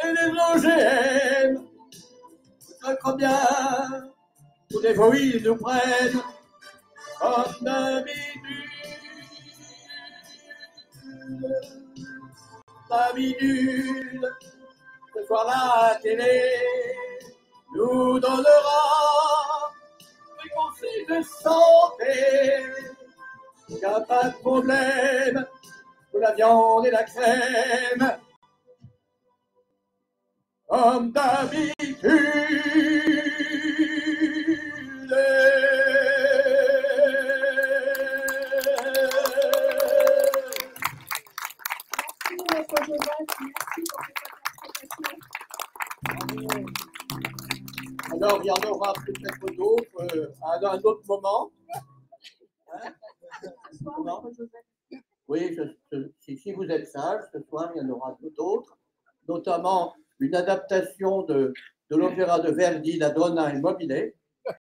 et les OGM. Très très bien, tous les voïs nous prennent, comme d'habitude. D'habitude, ce soir la télé nous donnera des conseils de santé. Il n'y a pas de problème pour la viande et la crème, comme d'habitude. Alors, il y en aura peut-être d'autres à un autre moment. Hein? Oui, si vous êtes sage, ce soir, il y en aura d'autres, notamment une adaptation de l'opéra de Verdi, La Donna Immobile,